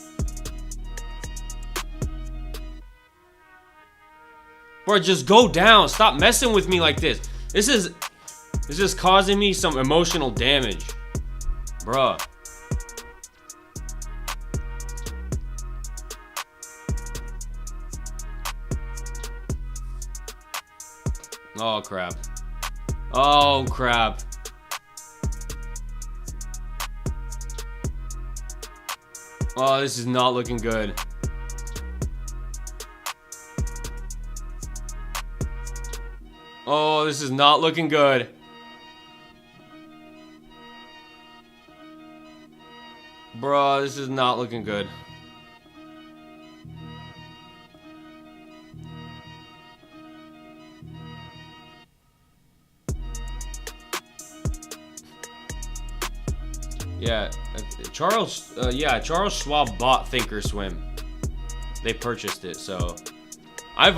Bro, just go down. Stop messing with me like this. This is causing me some emotional damage. Bruh. Oh, crap. Oh, crap. Oh, this is not looking good. Oh, this is not looking good. Bro, this is not looking good. Yeah, Charles Schwab bought Thinkorswim. They purchased it, so I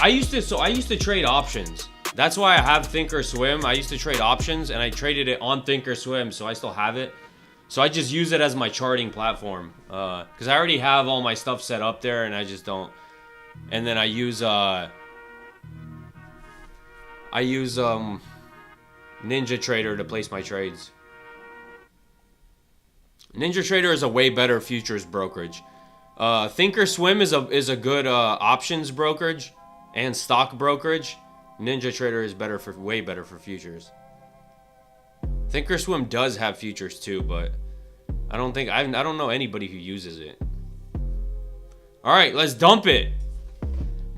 used to trade options. That's why I have Thinkorswim. I used to trade options, and I traded it on Thinkorswim, so I still have it. So I just use it as my charting platform, because I already have all my stuff set up there, and I just don't. And then I use NinjaTrader to place my trades. NinjaTrader is a way better futures brokerage. Thinkorswim is a good options brokerage and stock brokerage. NinjaTrader is way better for futures. Thinkorswim does have futures too, but I don't know anybody who uses it. All right, let's dump it.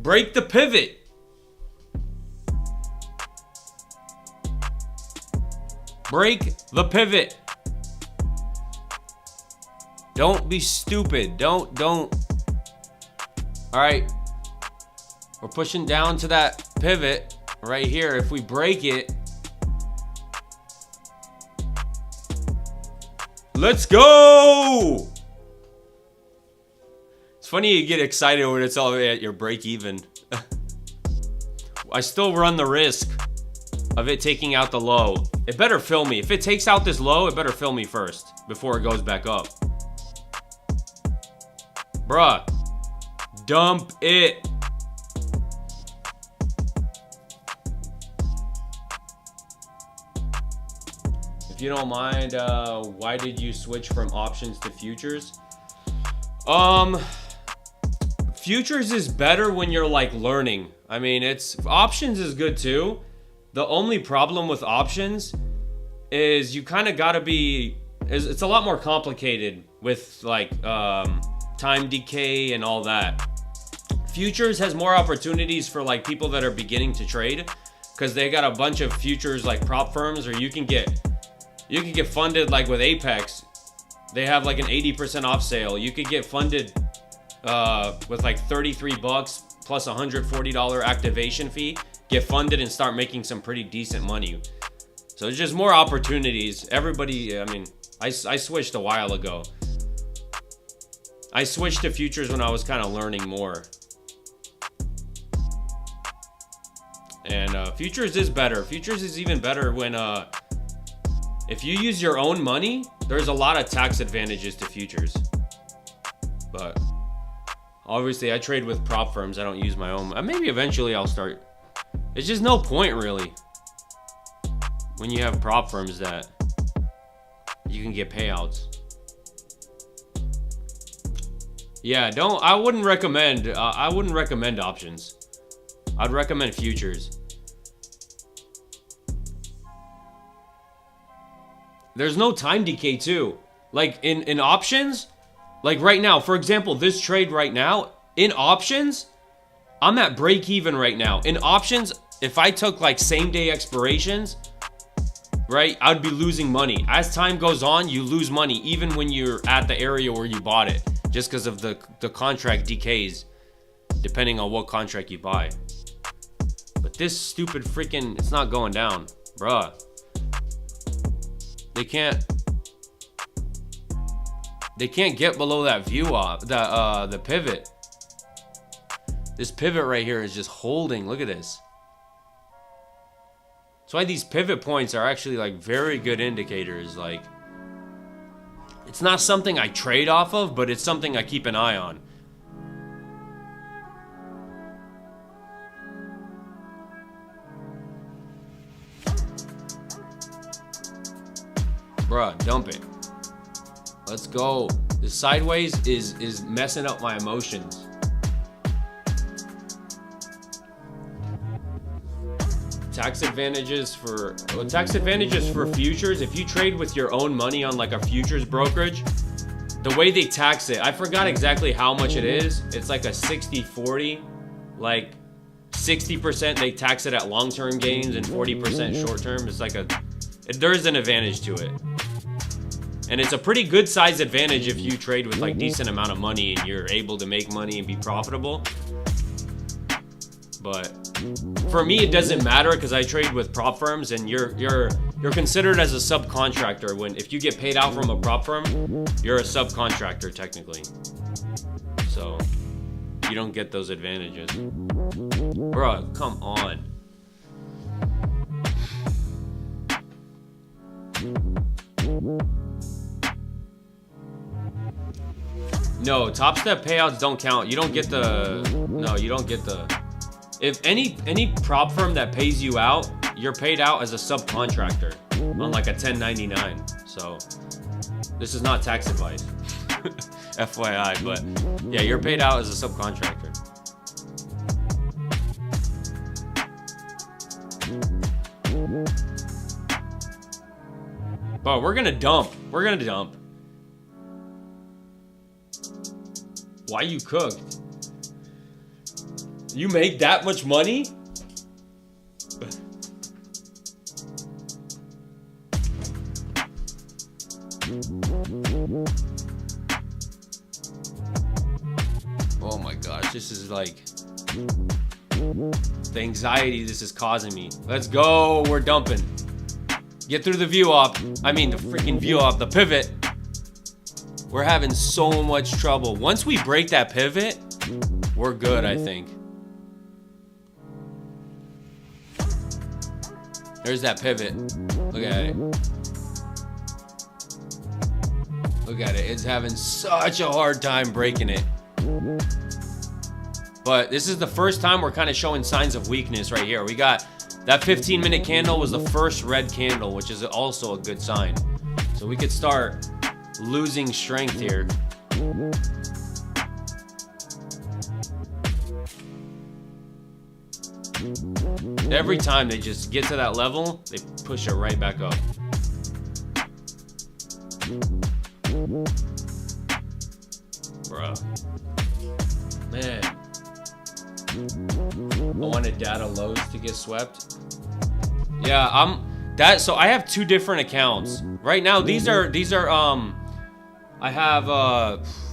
Break the pivot. Break the pivot. Don't be stupid. Don't. All right. We're pushing down to that pivot right here. If we break it, let's go. It's funny you get excited when it's all at your break even. I still run the risk of it taking out the low. It better fill me. If it takes out this low, it better fill me first before it goes back up. Bruh, dump it. If you don't mind, why did you switch from options to futures? Futures is better when you're like learning. I mean, options is good too. The only problem with options is you kind of gotta be, it's a lot more complicated with like time decay and all that. Futures has more opportunities for like people that are beginning to trade because they got a bunch of futures like prop firms, or you can get funded like with Apex. They have like an 80% off sale. You could get funded with like 33 bucks plus $140 activation fee, get funded and start making some pretty decent money. So there's just more opportunities. Everybody, I mean, I switched a while ago. I switched to futures when I was kind of learning more. And futures is better. Futures is even better when if you use your own money, there's a lot of tax advantages to futures. But obviously I trade with prop firms. I don't use my own. Maybe eventually I'll start. There's just no point really when you have prop firms that you can get payouts. Yeah, I wouldn't recommend options. I'd recommend futures. There's no time decay too. Like in options, like right now, for example, this trade right now, in options, I'm at break even right now. In options, if I took like same day expirations, right, I'd be losing money. As time goes on, you lose money even when you're at the area where you bought it, just because of the contract decays, depending on what contract you buy. But this stupid freaking, it's not going down, bruh. They can't get below that view off the pivot. This pivot right here is just holding. Look at this. That's why these pivot points are actually like very good indicators. Like, it's not something I trade off of, but it's something I keep an eye on. Bruh, dump it. Let's go. The sideways is messing up my emotions. Tax advantages for futures. If you trade with your own money on like a futures brokerage, the way they tax it, I forgot exactly how much it is. It's like a 60-40. Like 60% they tax it at long-term gains and 40% short-term. It's like there is an advantage to it. And it's a pretty good size advantage if you trade with like decent amount of money and you're able to make money and be profitable. But for me, it doesn't matter because I trade with prop firms, and you're considered as a subcontractor. If you get paid out from a prop firm, you're a subcontractor technically. So you don't get those advantages. Bruh, come on. No, top step payouts don't count. You don't get if any prop firm that pays you out, you're paid out as a subcontractor on like a 1099. So this is not tax advice. FYI, but yeah, you're paid out as a subcontractor. But we're gonna dump. Why you cooked? You make that much money? This is like the anxiety this is causing me. Let's go. We're dumping. Get through the view op. I mean, the freaking view op, the pivot. We're having so much trouble. Once we break that pivot, we're good, I think. There's that pivot. Look at it. Look at it. It's having such a hard time breaking it. But this is the first time we're kind of showing signs of weakness right here. We got that 15-minute candle was the first red candle, which is also a good sign. So we could start losing strength here. Every time they just get to that level, they push it right back up. Bruh. Man. I wanted data lows to get swept. Yeah, so I have two different accounts. Right now, these are I have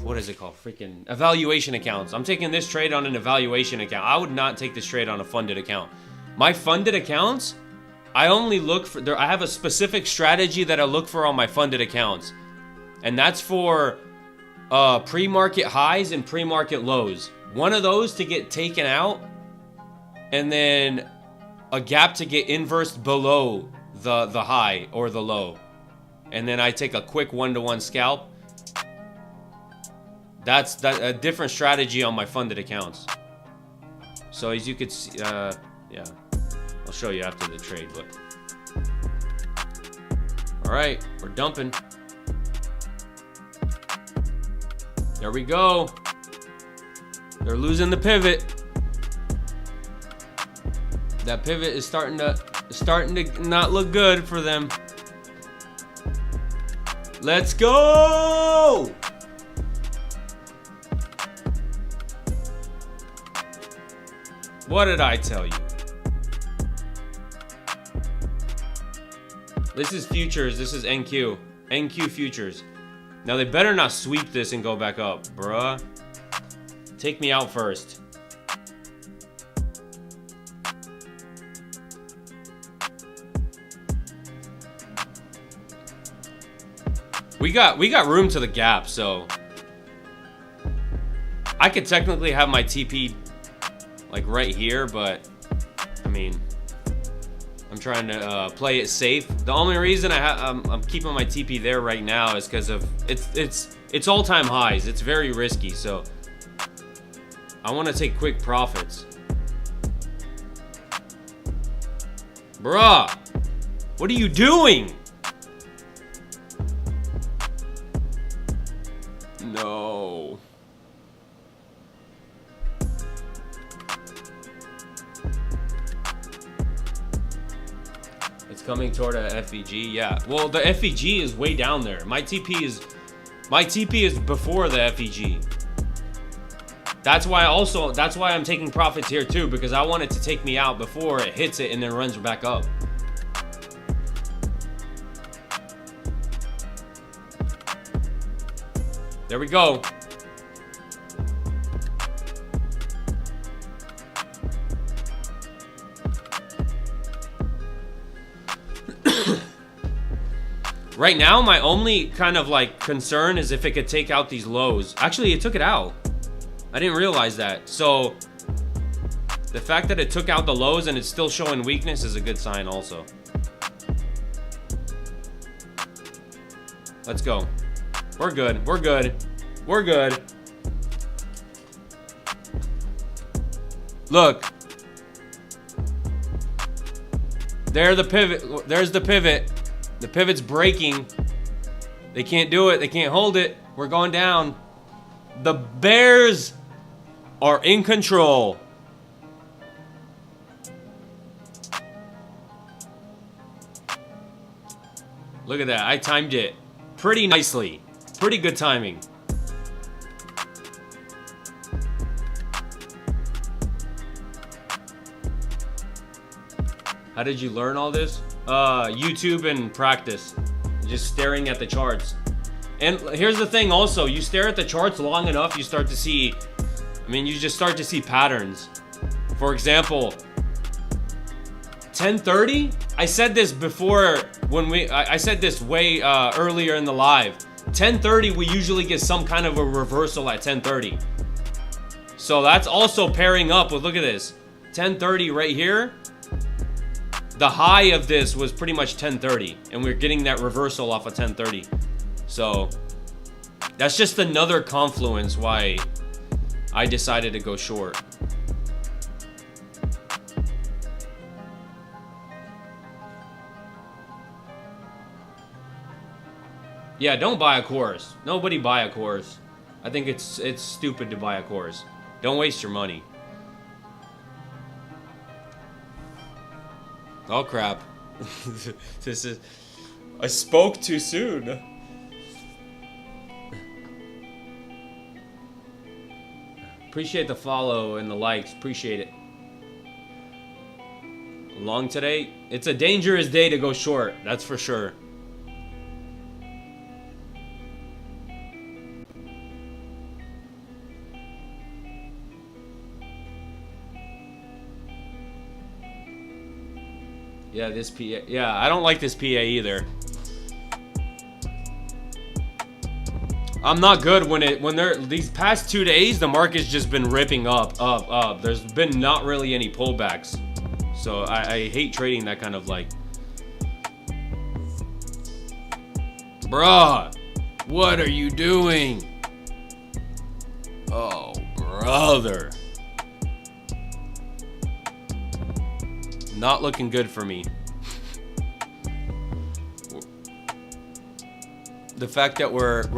what is it called? Freaking evaluation accounts. I'm taking this trade on an evaluation account. I would not take this trade on a funded account. My funded accounts, I only look for I have a specific strategy that I look for on my funded accounts. And that's for pre-market highs and pre-market lows. One of those to get taken out, and then a gap to get inversed below the high or the low. And then I take a quick 1-to-1 scalp. That's a different strategy on my funded accounts. So as you could see, yeah, I'll show you after the trade. But all right, we're dumping. There we go. They're losing the pivot. That pivot is starting to not look good for them. Let's go! What did I tell you? This is futures. This is NQ. NQ futures. Now they better not sweep this and go back up, bruh. Take me out first. We got room to the gap, so I could technically have my TP like right here, but I mean, I'm trying to play it safe. The only reason I'm keeping my TP there right now is because of it's all-time highs. It's very risky, so I want to take quick profits. Bruh, what are you doing? No. It's coming toward a FEG. Yeah. Well, the FEG is way down there. My TP is before the FEG. That's why I'm taking profits here too, because I want it to take me out before it hits it and then runs back up. There we go. Right now, my only kind of like concern is if it could take out these lows. Actually, it took it out. I didn't realize that. So the fact that it took out the lows and it's still showing weakness is a good sign also. Let's go. We're good. We're good. We're good. Look. There's the pivot. There's the pivot. The pivot's breaking. They can't do it. They can't hold it. We're going down. The Bears are in control. Look at that. I timed it pretty nicely. Pretty good timing. How did you learn all this? YouTube and practice. Just staring at the charts. And here's the thing also, you stare at the charts long enough, you start to see I mean, you just start to see patterns. For example, 1030. I said this before when I said this way earlier in the live. 1030, we usually get some kind of a reversal at 1030. So that's also pairing up with, look at this, 1030 right here. The high of this was pretty much 1030, and we're getting that reversal off of 1030. So that's just another confluence why I decided to go short. Yeah, don't buy a course. Nobody buy a course. I think it's stupid to buy a course. Don't waste your money. Oh crap. This is, I spoke too soon. Appreciate the follow and the likes. Appreciate it. Long today? It's a dangerous day to go short. That's for sure. Yeah, this PA. Yeah, I don't like this PA either. I'm not good when they're these past 2 days, the market's just been ripping up. There's been not really any pullbacks. So I hate trading that kind of like. Bruh, what are you doing? Oh, brother. Not looking good for me. The fact that we're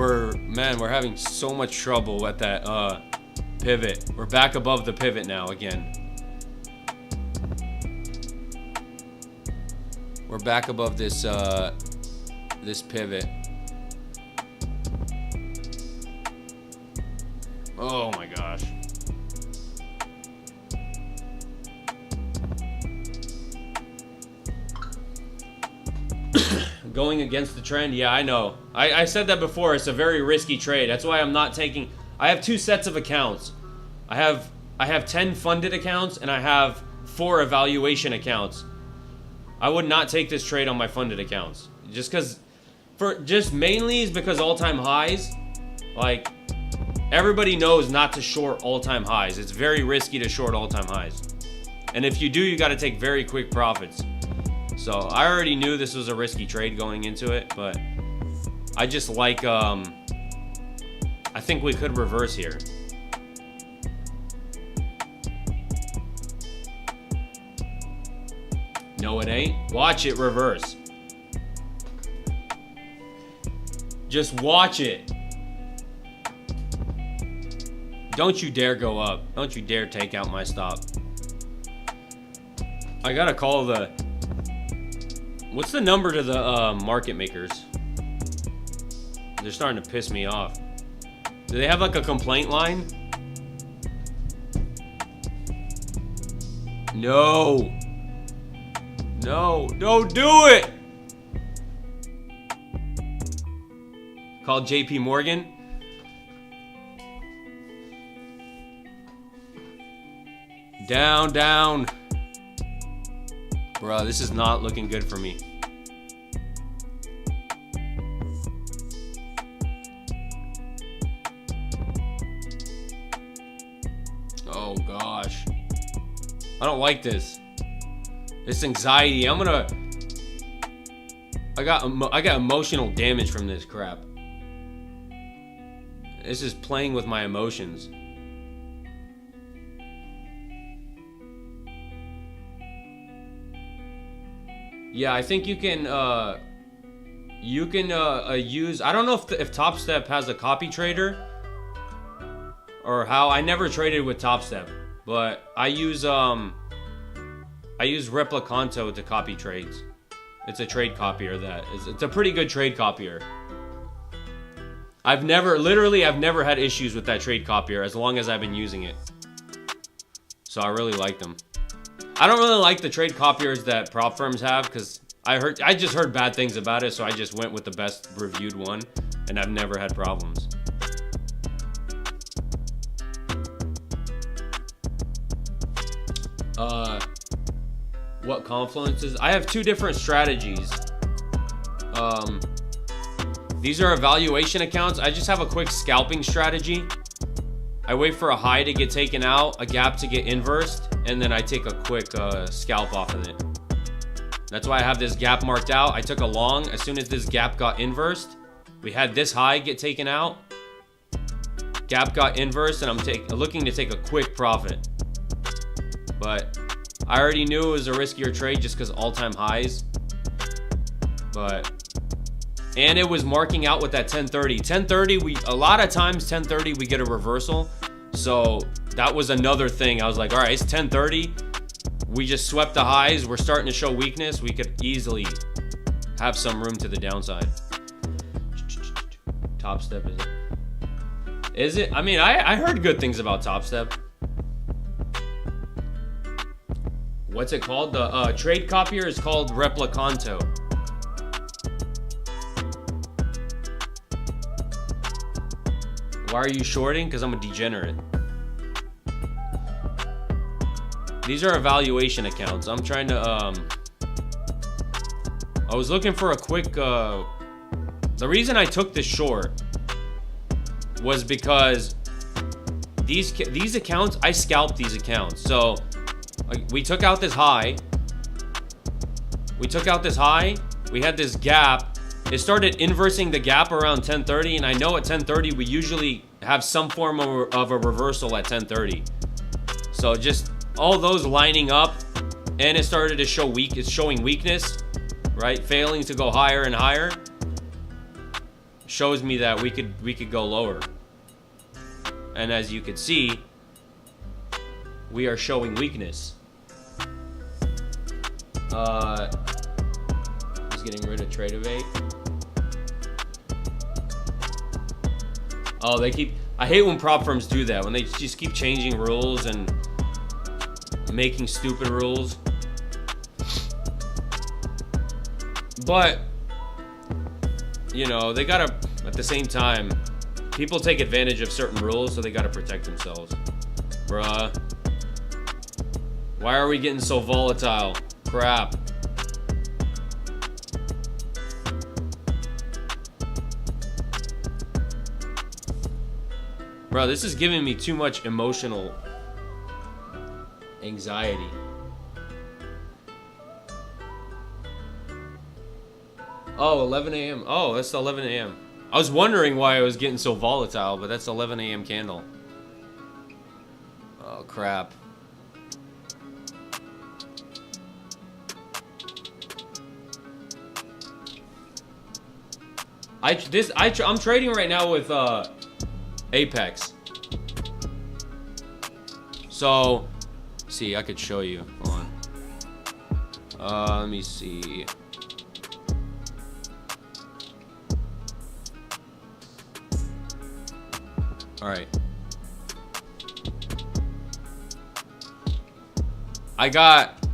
having so much trouble at that pivot. We're back above the pivot now again. We're back above this this pivot. Oh my gosh. Going against the trend, yeah, I know. I said that before. It's a very risky trade. That's why I'm not taking. I have 2 sets of accounts. I have 10 funded accounts and I have 4 evaluation accounts. I would not take this trade on my funded accounts just mainly is because all-time highs. Like, everybody knows not to short all-time highs. It's very risky to short all-time highs, and if you do, you got to take very quick profits. So I already knew this was a risky trade going into it, but I just like, I think we could reverse here. No, it ain't. Watch it reverse. Just watch it. Don't you dare go up. Don't you dare take out my stop. I gotta call the... What's the number to the market makers? They're starting to piss me off. Do they have like a complaint line? No. No, don't do it. Call JP Morgan. Down, down. Bro, this is not looking good for me. Oh gosh. I don't like this. This anxiety. I got emotional damage from this crap. This is playing with my emotions. Yeah, I think you can use, I don't know if Top Step has a copy trader or how. I never traded with Top Step, but I use Replicanto to copy trades. It's a trade copier it's a pretty good trade copier. I've never had issues with that trade copier as long as I've been using it. So I really like them. I don't really like the trade copiers that prop firms have because I just heard bad things about it, so I just went with the best reviewed one, and I've never had problems. What confluences? I have two different strategies. These are evaluation accounts. I just have a quick scalping strategy. I wait for a high to get taken out, a gap to get inversed, and then I take a quick scalp off of it. That's why I have this gap marked out. I took a long. As soon as this gap got inversed, we had this high get taken out. Gap got inversed, and I'm looking to take a quick profit. But I already knew it was a riskier trade just because all-time highs. And it was marking out with that 1030. 1030, a lot of times 1030 we get a reversal. So that was another thing. I was like, all right, it's 1030. We just swept the highs. We're starting to show weakness. We could easily have some room to the downside. Top Step, is it? Is it? I mean, I heard good things about Top Step. What's it called? The trade copier is called Replicanto. Why are you shorting? Because I'm a degenerate. These are evaluation accounts. I'm trying to, I was looking for a quick, the reason I took this short was because these accounts, I scalped these accounts. So we took out this high. We had this gap. It started inversing the gap around 1030, and I know at 1030 we usually have some form of a reversal at 1030. So just all those lining up, and it started to show it's showing weakness, right? Failing to go higher and higher shows me that we could go lower. And as you can see, we are showing weakness. Just getting rid of trade evade. Oh, I hate when prop firms do that, when they just keep changing rules and making stupid rules. But, you know, they gotta, at the same time, people take advantage of certain rules, so they gotta protect themselves. Bruh. Why are we getting so volatile? Crap. Bro, this is giving me too much emotional anxiety. Oh, 11 a.m. Oh, that's 11 a.m. I was wondering why I was getting so volatile, but that's 11 a.m. candle. Oh, crap. I'm trading right now with Apex. So, see, I could show you. Hold on. Let me see. All right. I got.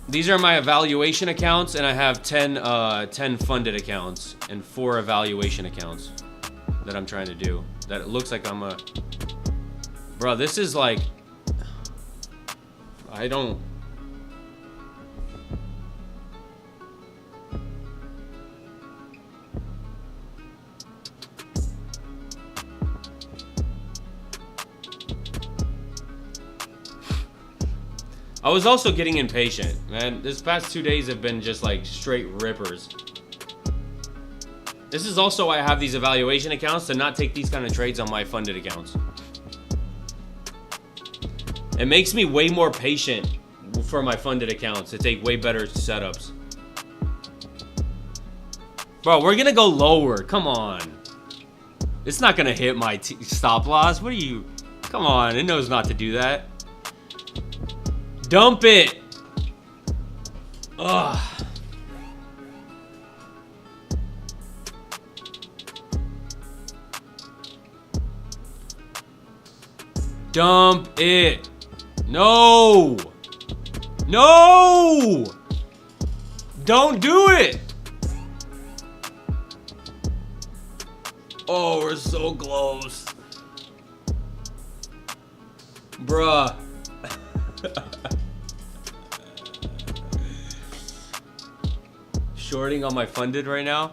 These are my evaluation accounts, and I have 10 funded accounts and 4 evaluation accounts that I'm trying to do. That it looks like I'm a... Bro, this is like... I don't... I was also getting impatient, man. This past 2 days have been just like straight rippers. This is also why I have these evaluation accounts, to not take these kind of trades on my funded accounts. It makes me way more patient for my funded accounts to take way better setups. Bro, we're gonna go lower. Come on. It's not gonna hit my stop loss. What are you... Come on, it knows not to do that. Dump it. Ugh. Dump it. No. No. Don't do it. Oh, we're so close. Bruh. Shorting on my funded right now.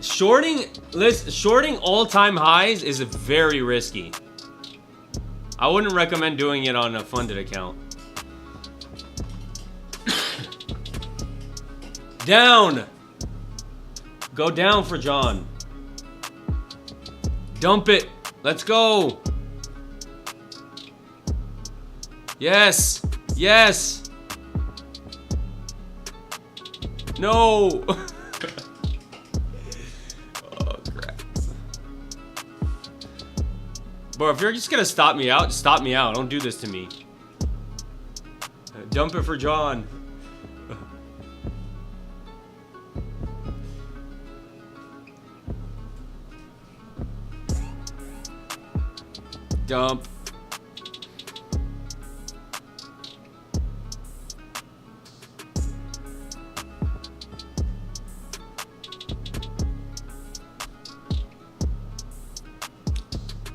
Shorting all-time highs is very risky. I wouldn't recommend doing it on a funded account. Down. Go down for John. Dump it. Let's go. Yes. Yes. No. Oh, crap. Bro, if you're just gonna stop me out, stop me out. Don't do this to me. Dump it for John. Dump.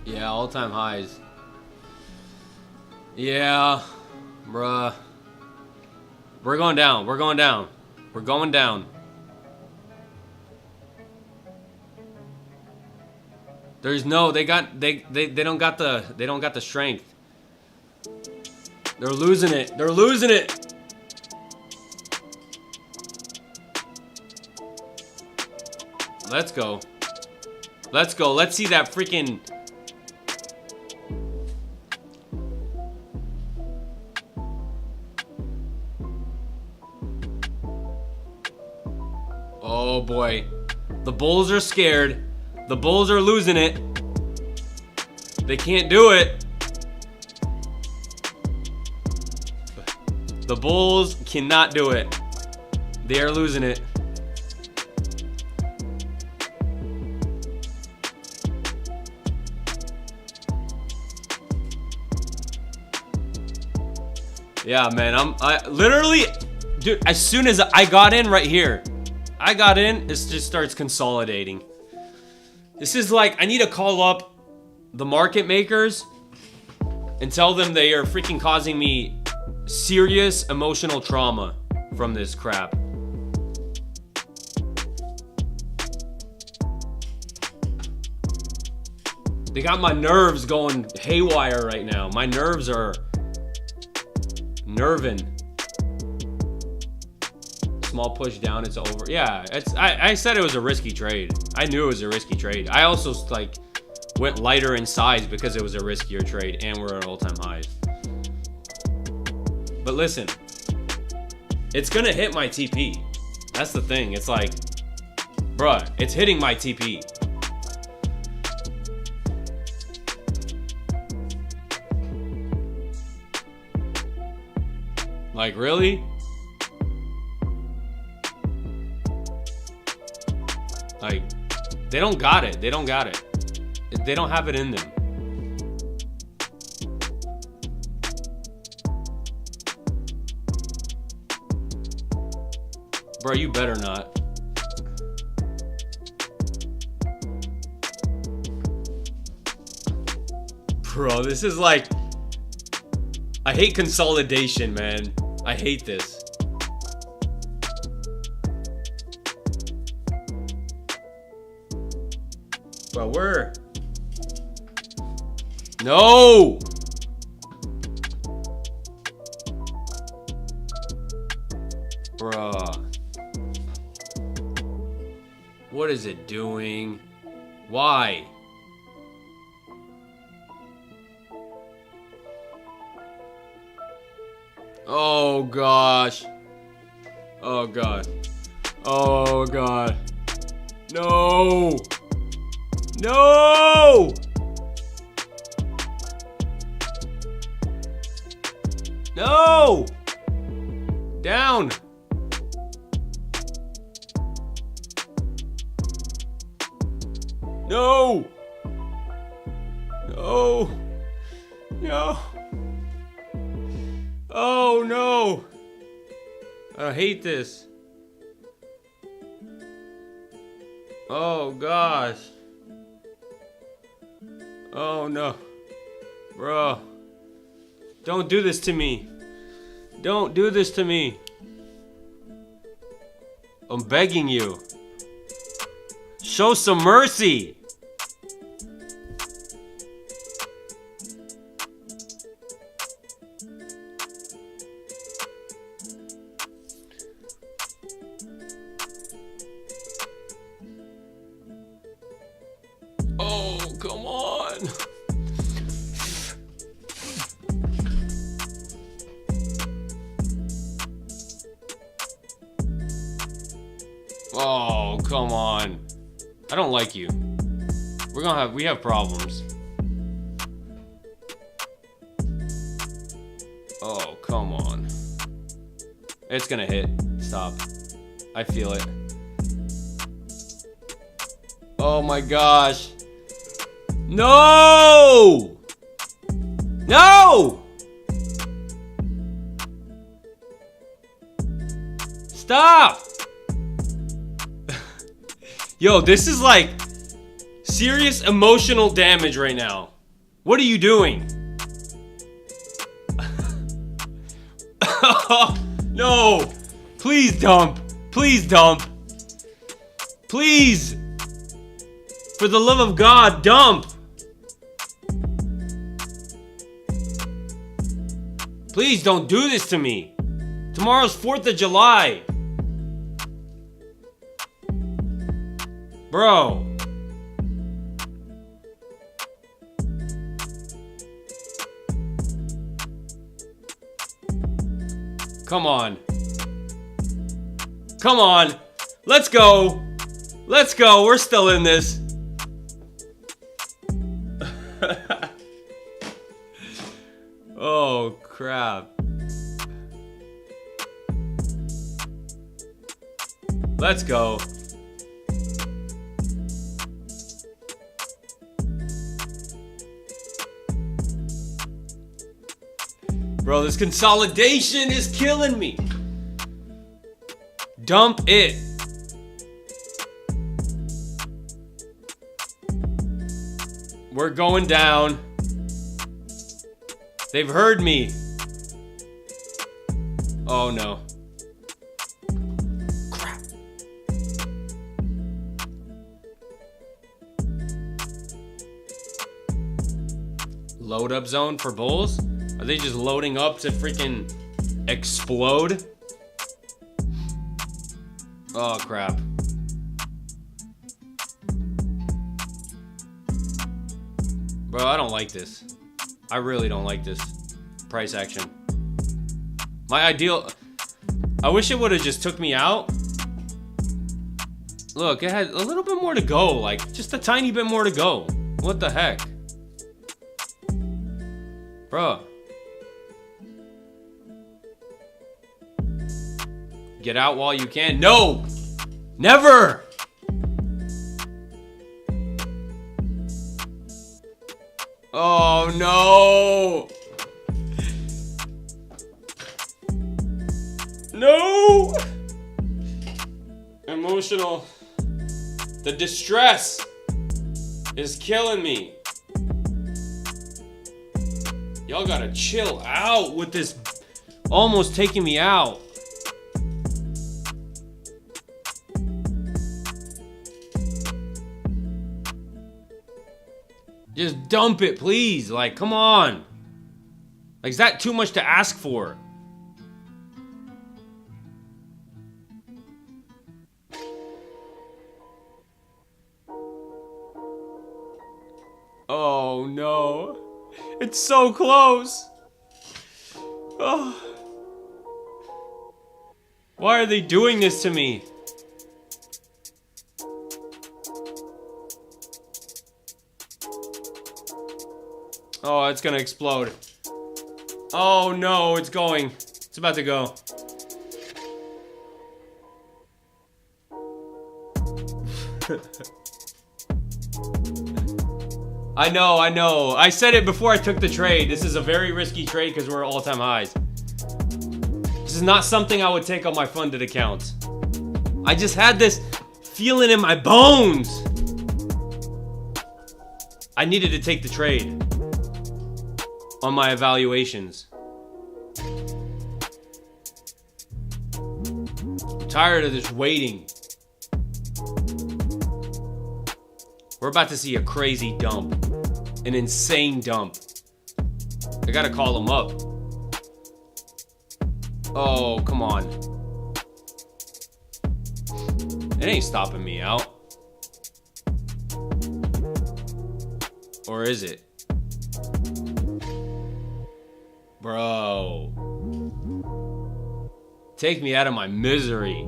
Yeah, all-time highs. Yeah, bruh. We're going down. We're going down. We're going down. There's no, they don't got the strength. They're losing it. They're losing it. Let's go. Let's go. Let's see that freaking. Oh boy. The Bulls are scared. The Bulls are losing it. They can't do it. The Bulls cannot do it. They are losing it. Yeah, man, I literally, dude, as soon as I got in right here, it just starts consolidating. This is like, I need to call up the market makers and tell them they are freaking causing me serious emotional trauma from this crap. They got my nerves going haywire right now. My nerves are nerving. Small push down, it's over. Yeah, I said it was a risky trade. I knew it was a risky trade. I also like went lighter in size because it was a riskier trade and we're at all-time highs. But listen, it's gonna hit my TP. That's the thing. It's like, bruh, it's hitting my TP. Like, really? Like, they don't got it. They don't got it. They don't have it in them. Bro, you better not. Bro, this is like... I hate consolidation, man. I hate this. But we're... No! Bruh. What is it doing? Why? Oh gosh. Oh god. Oh god. No! No! No! Down! No! No! No! Oh no! I hate this. Oh gosh. Oh no. Bro. Don't do this to me. Don't do this to me. I'm begging you. Show some mercy. Oh, come on. Oh, come on. I don't like you. We have problems. Oh, come on. It's gonna hit. Stop. I feel it. Oh my gosh. No! No! Stop! Yo, this is like serious emotional damage right now. What are you doing? No! Please dump. Please dump. Please! For the love of God, dump! Please don't do this to me. Tomorrow's 4th of July. Bro. Come on. Come on. Let's go. Let's go. We're still in this. Oh, crap. Let's go. Bro, this consolidation is killing me. Dump it. We're going down. They've heard me. Oh no. Crap. Load up zone for bulls? Are they just loading up to freaking explode? Oh crap. Bro, I don't like this. I really don't like this price action. My ideal... I wish it would have just took me out. Look, it had a little bit more to go. Like, just a tiny bit more to go. What the heck? Bro. Get out while you can. No! Never! Oh no! No! Emotional. The distress is killing me. Y'all gotta chill out with this almost taking me out. Just dump it, please. Like, come on. Like, is that too much to ask for? Oh, no. It's so close. Oh. Why are they doing this to me? Oh, it's gonna explode. Oh no, it's going. It's about to go. I know. I said it before I took the trade. This is a very risky trade because we're at all-time highs. This is not something I would take on my funded accounts. I just had this feeling in my bones. I needed to take the trade on my evaluations. tired of this waiting. We're about to see a crazy dump. An insane dump. I gotta call him up. Oh, come on. It ain't stopping me out. Or is it? Bro. Take me out of my misery.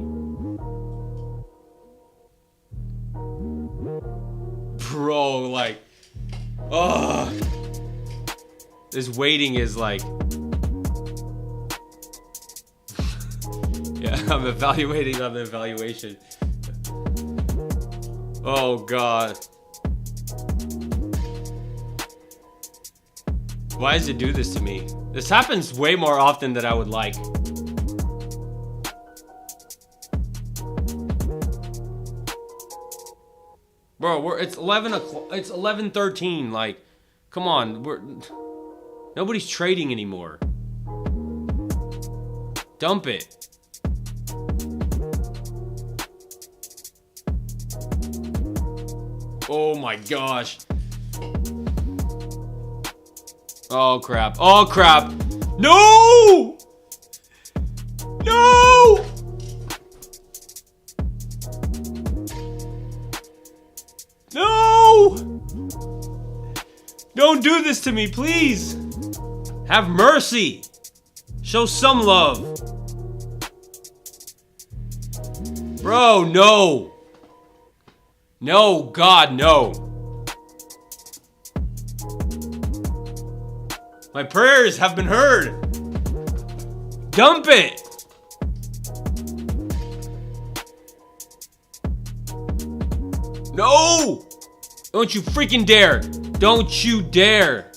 Bro, like, oh, this waiting is like, yeah, I'm evaluating on the evaluation. Oh God. Why does it do this to me? This happens way more often than I would like. Bro, it's 11 o'clock. It's 11:13. Like, come on. Nobody's trading anymore. Dump it. Oh my gosh. Oh crap. Oh crap. No! No! No! Don't do this to me, please. Have mercy. Show some love. Bro, no. No, God, no. My prayers have been heard. Dump it. No! Don't you freaking dare! Don't you dare!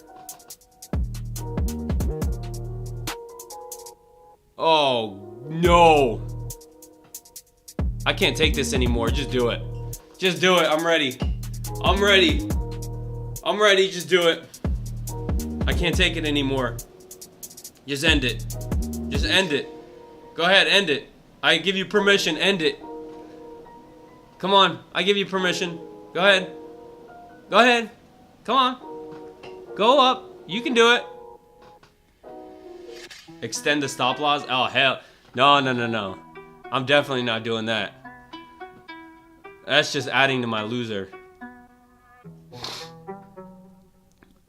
Oh, no. I can't take this anymore. Just do it. Just do it. I'm ready. I'm ready. I'm ready. Just do it. I can't take it anymore. Just end it. Just end it. Go ahead, end it. I give you permission. End it. Come on. I give you permission. Go ahead. Go ahead. Come on. Go up. You can do it. Extend the stop loss? Oh, hell. No, no, no, no. I'm definitely not doing that. That's just adding to my loser.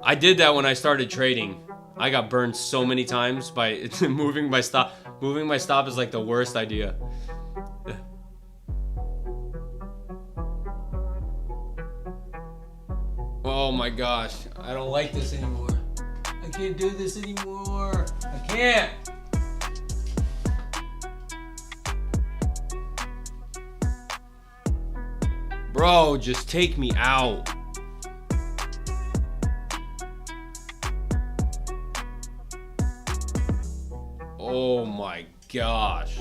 I did that when I started trading. I got burned so many times by moving my stop. Moving my stop is like the worst idea. Oh my gosh. I don't like this anymore. I can't do this anymore. I can't. Bro, just take me out. Oh my gosh.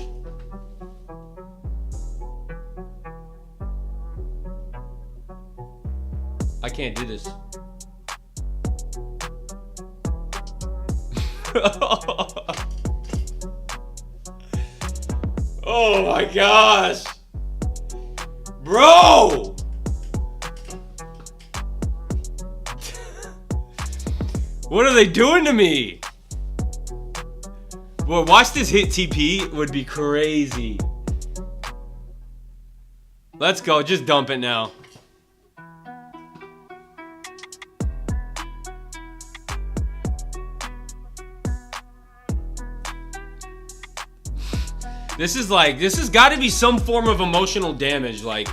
I can't do this. Oh my gosh. Bro! What are they doing to me? Boy, watch this hit TP would be crazy. Let's go, just dump it now. This has got to be some form of emotional damage. Like,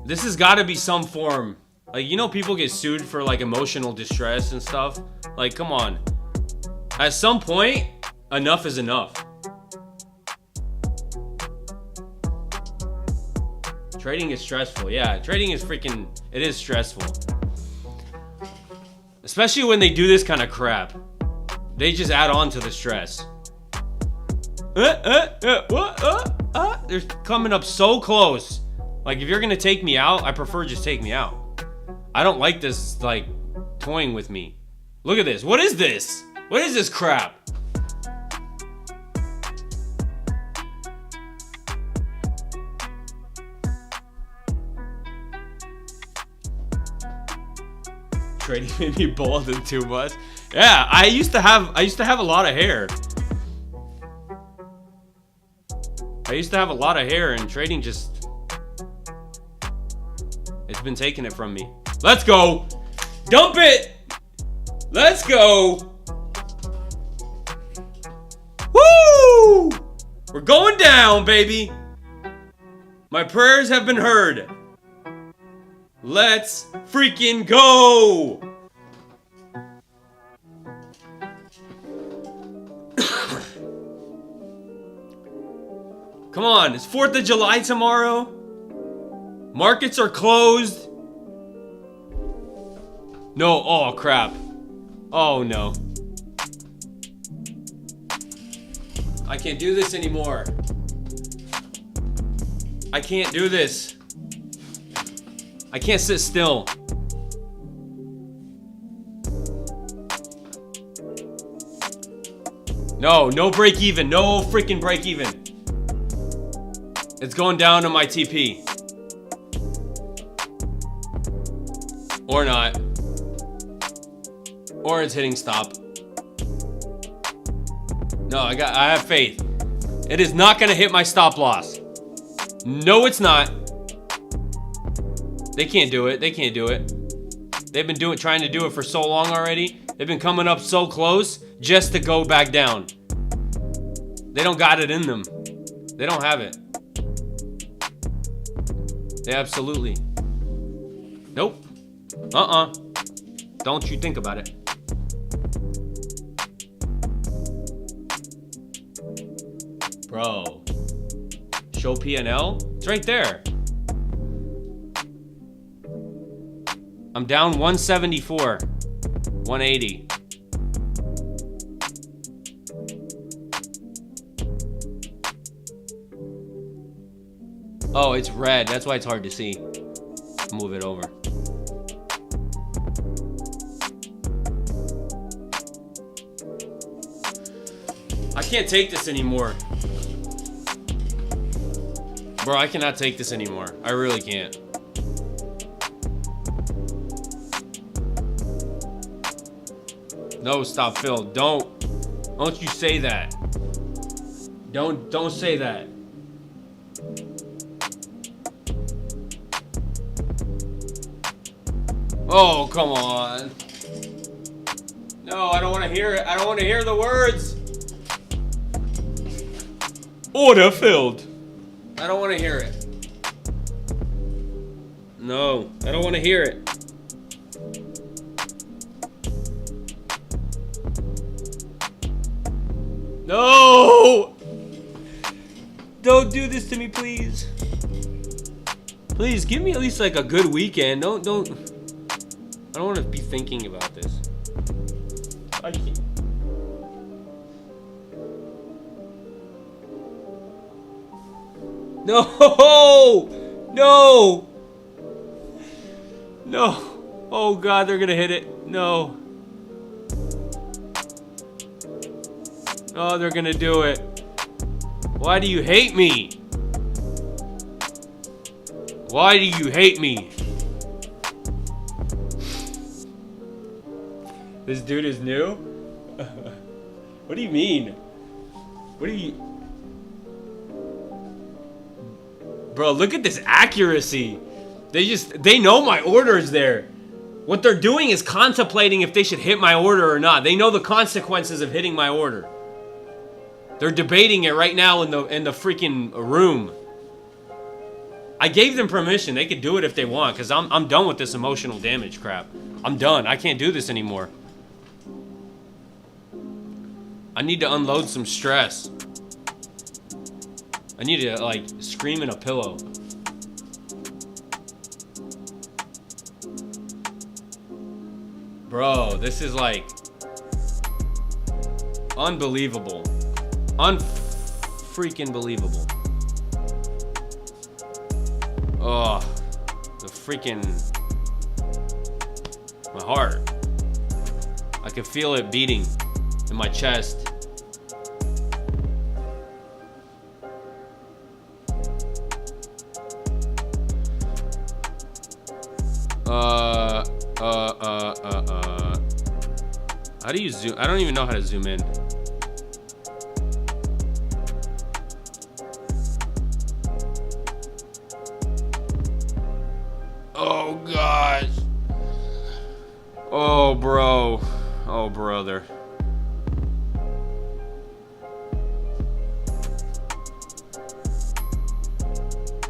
this has got to be some form. Like, you know, people get sued for like emotional distress and stuff. Like, come on. At some point, enough is enough. Trading is stressful. Yeah, trading is freaking, it is stressful. Especially when they do this kind of crap. They just add on to the stress. They're coming up so close. Like, if you're gonna take me out, I prefer just take me out. I don't like this, like, toying with me. Look at this. What is this? What is this crap? Trading made me bald in 2 months. Yeah, I used to have a lot of hair. I used to have a lot of hair, and trading just, it's been taking it from me. Let's go. Dump it. Let's go. Woo! We're going down, baby. My prayers have been heard. Let's freaking go. Come on, it's 4th of July tomorrow. Markets are closed. No, oh crap. Oh no. I can't do this anymore. I can't do this. I can't sit still. No, no break even. No freaking break even. It's going down to my TP. Or not. Or it's hitting stop. No, I have faith. It is not gonna hit my stop loss. No, it's not. They can't do it. They can't do it. They've been trying to do it for so long already. They've been coming up so close just to go back down. They don't got it in them. They don't have it. They absolutely. Nope. Don't you think about it. Bro. Show P&L? It's right there. I'm down 174. 180. Oh, it's red. That's why it's hard to see. Move it over. I can't take this anymore. Bro, I cannot take this anymore. I really can't. No, stop, Phil. Don't you say that. Don't say that. Oh, come on. No, I don't want to hear it. I don't want to hear the words. Order filled. I don't want to hear it. No, I don't want to hear it. No! Don't do this to me, please. Please, give me at least like a good weekend. I don't want to be thinking about this. I can't. No! No! No! Oh God, they're gonna hit it. No. Oh, they're gonna do it. Why do you hate me? Why do you hate me? This dude is new? What do you mean? What do you... Bro, look at this accuracy. They know my order is there. What they're doing is contemplating if they should hit my order or not. They know the consequences of hitting my order. They're debating it right now in the freaking room. I gave them permission. They could do it if they want, because I'm done with this emotional damage crap. I'm done. I can't do this anymore. I need to unload some stress. I need to, like, scream in a pillow. Bro, this is, like, unbelievable. Unfreaking believable. Oh, the freaking... my heart. I can feel it beating in my chest. How do you zoom? I don't even know how to zoom in. Oh gosh. Oh bro. Oh brother.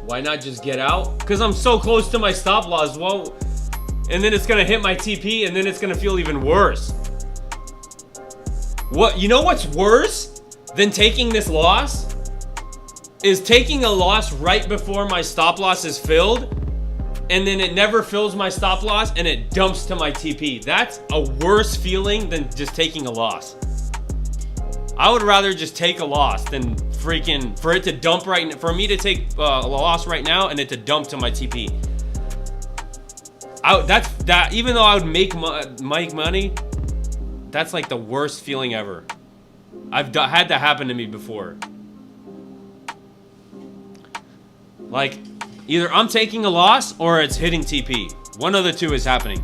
Why not just get out? Because I'm so close to my stop loss. Well, and then it's gonna hit my TP, and then it's gonna feel even worse. What, you know what's worse than taking this loss? Is taking a loss right before my stop loss is filled, and then it never fills my stop loss and it dumps to my TP. That's a worse feeling than just taking a loss. I would rather just take a loss than freaking, for it to dump right now, for me to take a loss right now and it to dump to my TP. Even though I would make money, that's like the worst feeling ever. I've had that happen to me before. Like, either I'm taking a loss or it's hitting TP. One of the two is happening.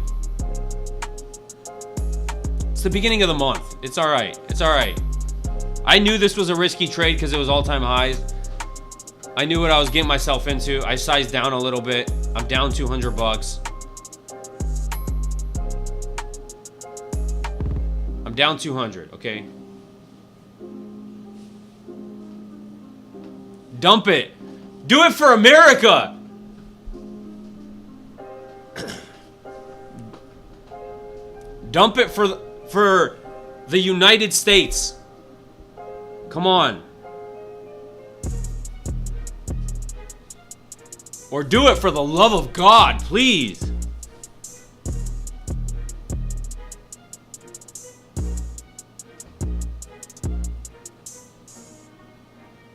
It's the beginning of the month. It's all right. It's all right. I knew this was a risky trade because it was all-time highs. I knew what I was getting myself into. I sized down a little bit. I'm down 200 bucks. I'm down 200, okay? Dump it. Do it for America. Dump it for the United States. Come on. Or do it for the love of God, please.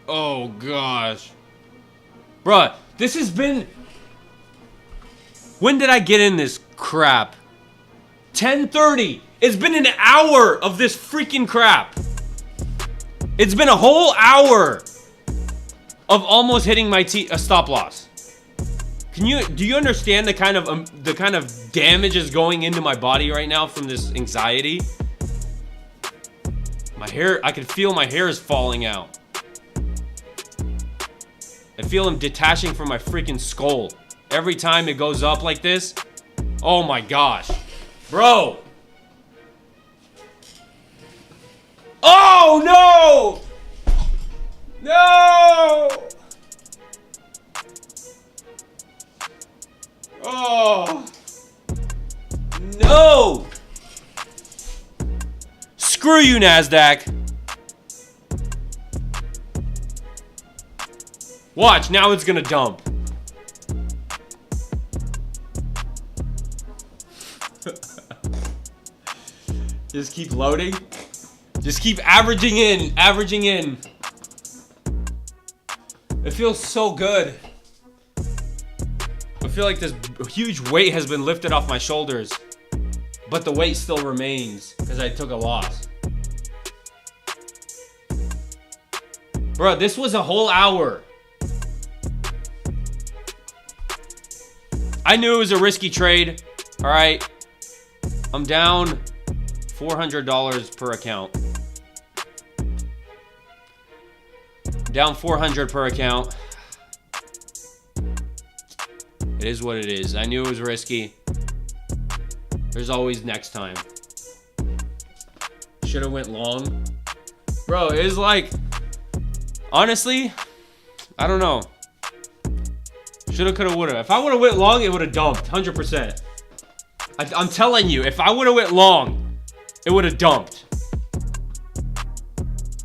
Oh gosh. Bruh, this has been... When did I get in this crap? 10:30. It's been an hour of this freaking crap. It's been a whole hour of almost hitting my stop loss. Do you understand the kind of damage is going into my body right now from this anxiety? My hair, I can feel my hair is falling out. I feel them detaching from my freaking skull. Every time it goes up like this. Oh my gosh. Bro. Oh no! No! Oh. No! Screw you, NASDAQ. Watch, now it's gonna dump. Just keep loading. Just keep averaging in, averaging in. It feels so good. I feel like this huge weight has been lifted off my shoulders, but the weight still remains because I took a loss. Bro, this was a whole hour. I knew it was a risky trade. All right. I'm down $400 per account. Down $400 per account. It is what it is. I knew it was risky. There's always next time. Should have went long. Bro, it was like, honestly, I don't know. Shoulda, coulda, woulda. If I woulda went long, it woulda dumped, 100%. I'm telling you, if I woulda went long, it woulda dumped.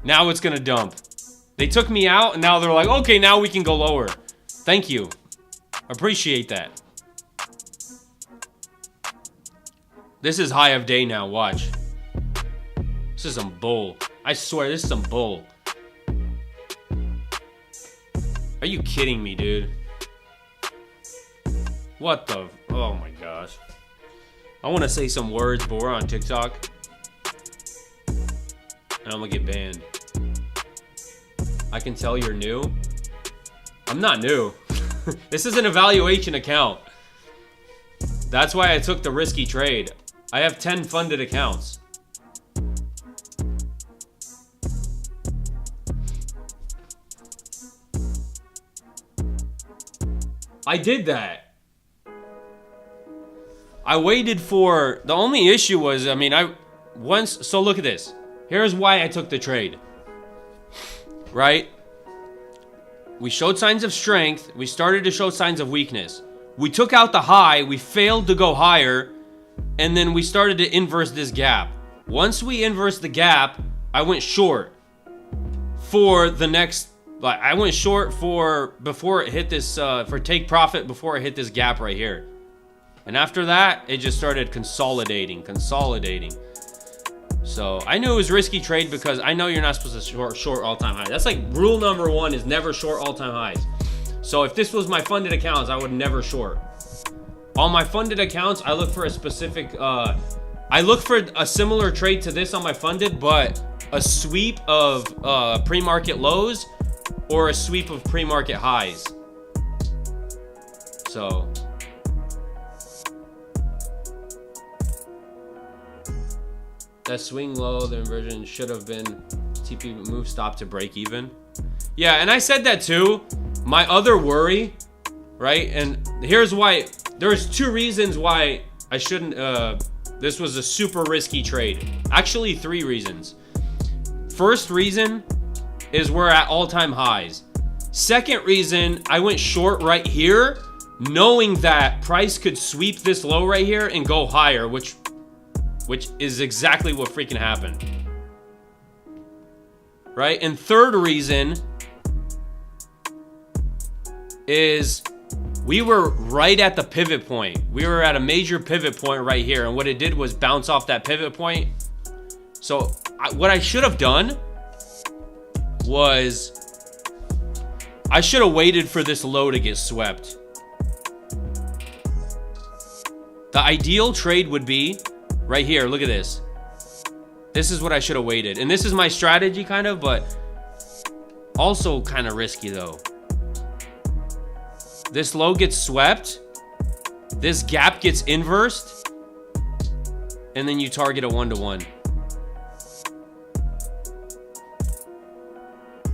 Now it's gonna dump. They took me out, and now they're like, okay, now we can go lower. Thank you. Appreciate that. This is high of day now, watch. This is some bull. I swear, this is some bull. Are you kidding me, dude? What the? Oh my gosh. I want to say some words, but we're on TikTok. And I'm gonna get banned. I can tell you're new. I'm not new. This is an evaluation account. That's why I took the risky trade. I have 10 funded accounts. I did that. I waited for, the only issue was, I mean, so look at this. Here's why I took the trade. Right? We showed signs of strength. We started to show signs of weakness. We took out the high. We failed to go higher. And then we started to inverse this gap. Once we inversed the gap, I went short for the next, like I went short for before it hit this, for take profit before it hit this gap right here. And after that, it just started consolidating. So I knew it was risky trade because I know you're not supposed to short all-time highs. That's like rule number 1 is never short all-time highs. So if this was my funded accounts, I would never short. On my funded accounts, I look for a specific, I look for a similar trade to this on my funded, but a sweep of pre-market lows or a sweep of pre-market highs. So that swing low, the inversion should have been TP move stop to break even. Yeah, and I said that too. My other worry, right? And here's why. There's 2 reasons why I shouldn't, this was a super risky trade. Actually, 3 reasons. First reason is we're at all-time highs. Second reason, I went short right here, knowing that price could sweep this low right here and go higher, which is exactly what freaking happened. Right? And third reason is we were right at the pivot point. We were at a major pivot point right here. And what it did was bounce off that pivot point. So what I should have done was I should have waited for this low to get swept. The ideal trade would be right here. Look at this. This is what I should have waited. And this is my strategy kind of, but also kind of risky though. This low gets swept. This gap gets inversed. And then you target a 1-to-1.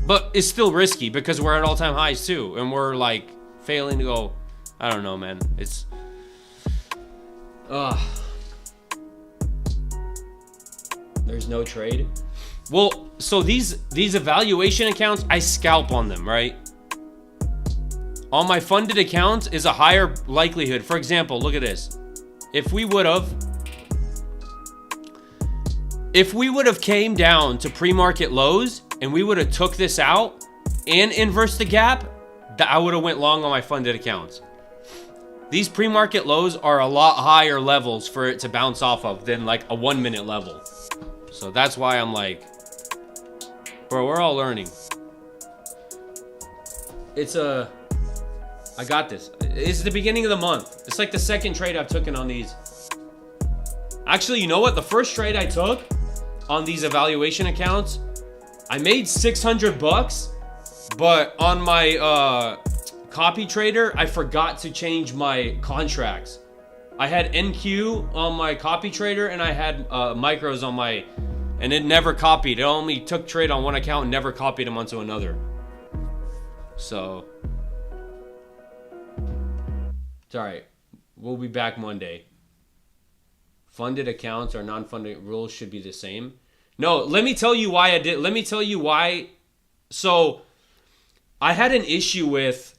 But it's still risky because we're at all-time highs too. And we're like failing to go. I don't know, man. It's... There's no trade. Well, so these evaluation accounts, I scalp on them, right? On my funded accounts is a higher likelihood. For example, look at this. If we would have came down to pre-market lows and we would have took this out and inversed the gap, I would have went long on my funded accounts. These pre-market lows are a lot higher levels for it to bounce off of than like a 1-minute level. So that's why I'm like, bro, we're all learning. I got this. It's the beginning of the month. It's like the second trade I've taken on these. Actually, you know what? The first trade I took on these evaluation accounts, I made 600 bucks, but on my copy trader, I forgot to change my contracts. I had NQ on my copy trader and I had micros on my, and it never copied. It only took trade on one account and never copied them onto another. So it's all right. We'll be back Monday. Funded accounts or non-funded rules should be the same. No, let me tell you why I did. Let me tell you why. So I had an issue with,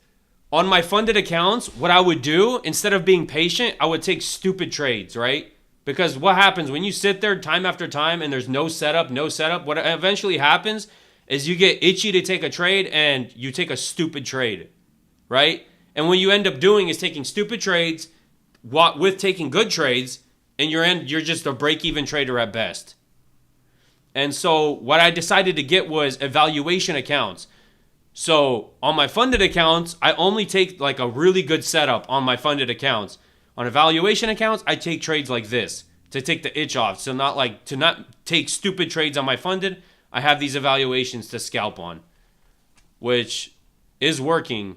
on my funded accounts, what I would do, instead of being patient, I would take stupid trades, right? Because what happens when you sit there time after time and there's no setup, what eventually happens is you get itchy to take a trade and you take a stupid trade, right? And what you end up doing is taking stupid trades with taking good trades, and you're just a break-even trader at best. And so what I decided to get was evaluation accounts. So on my funded accounts, I only take like a really good setup on my funded accounts. On evaluation accounts, I take trades like this to take the itch off. So to not take stupid trades on my funded, I have these evaluations to scalp on, which is working.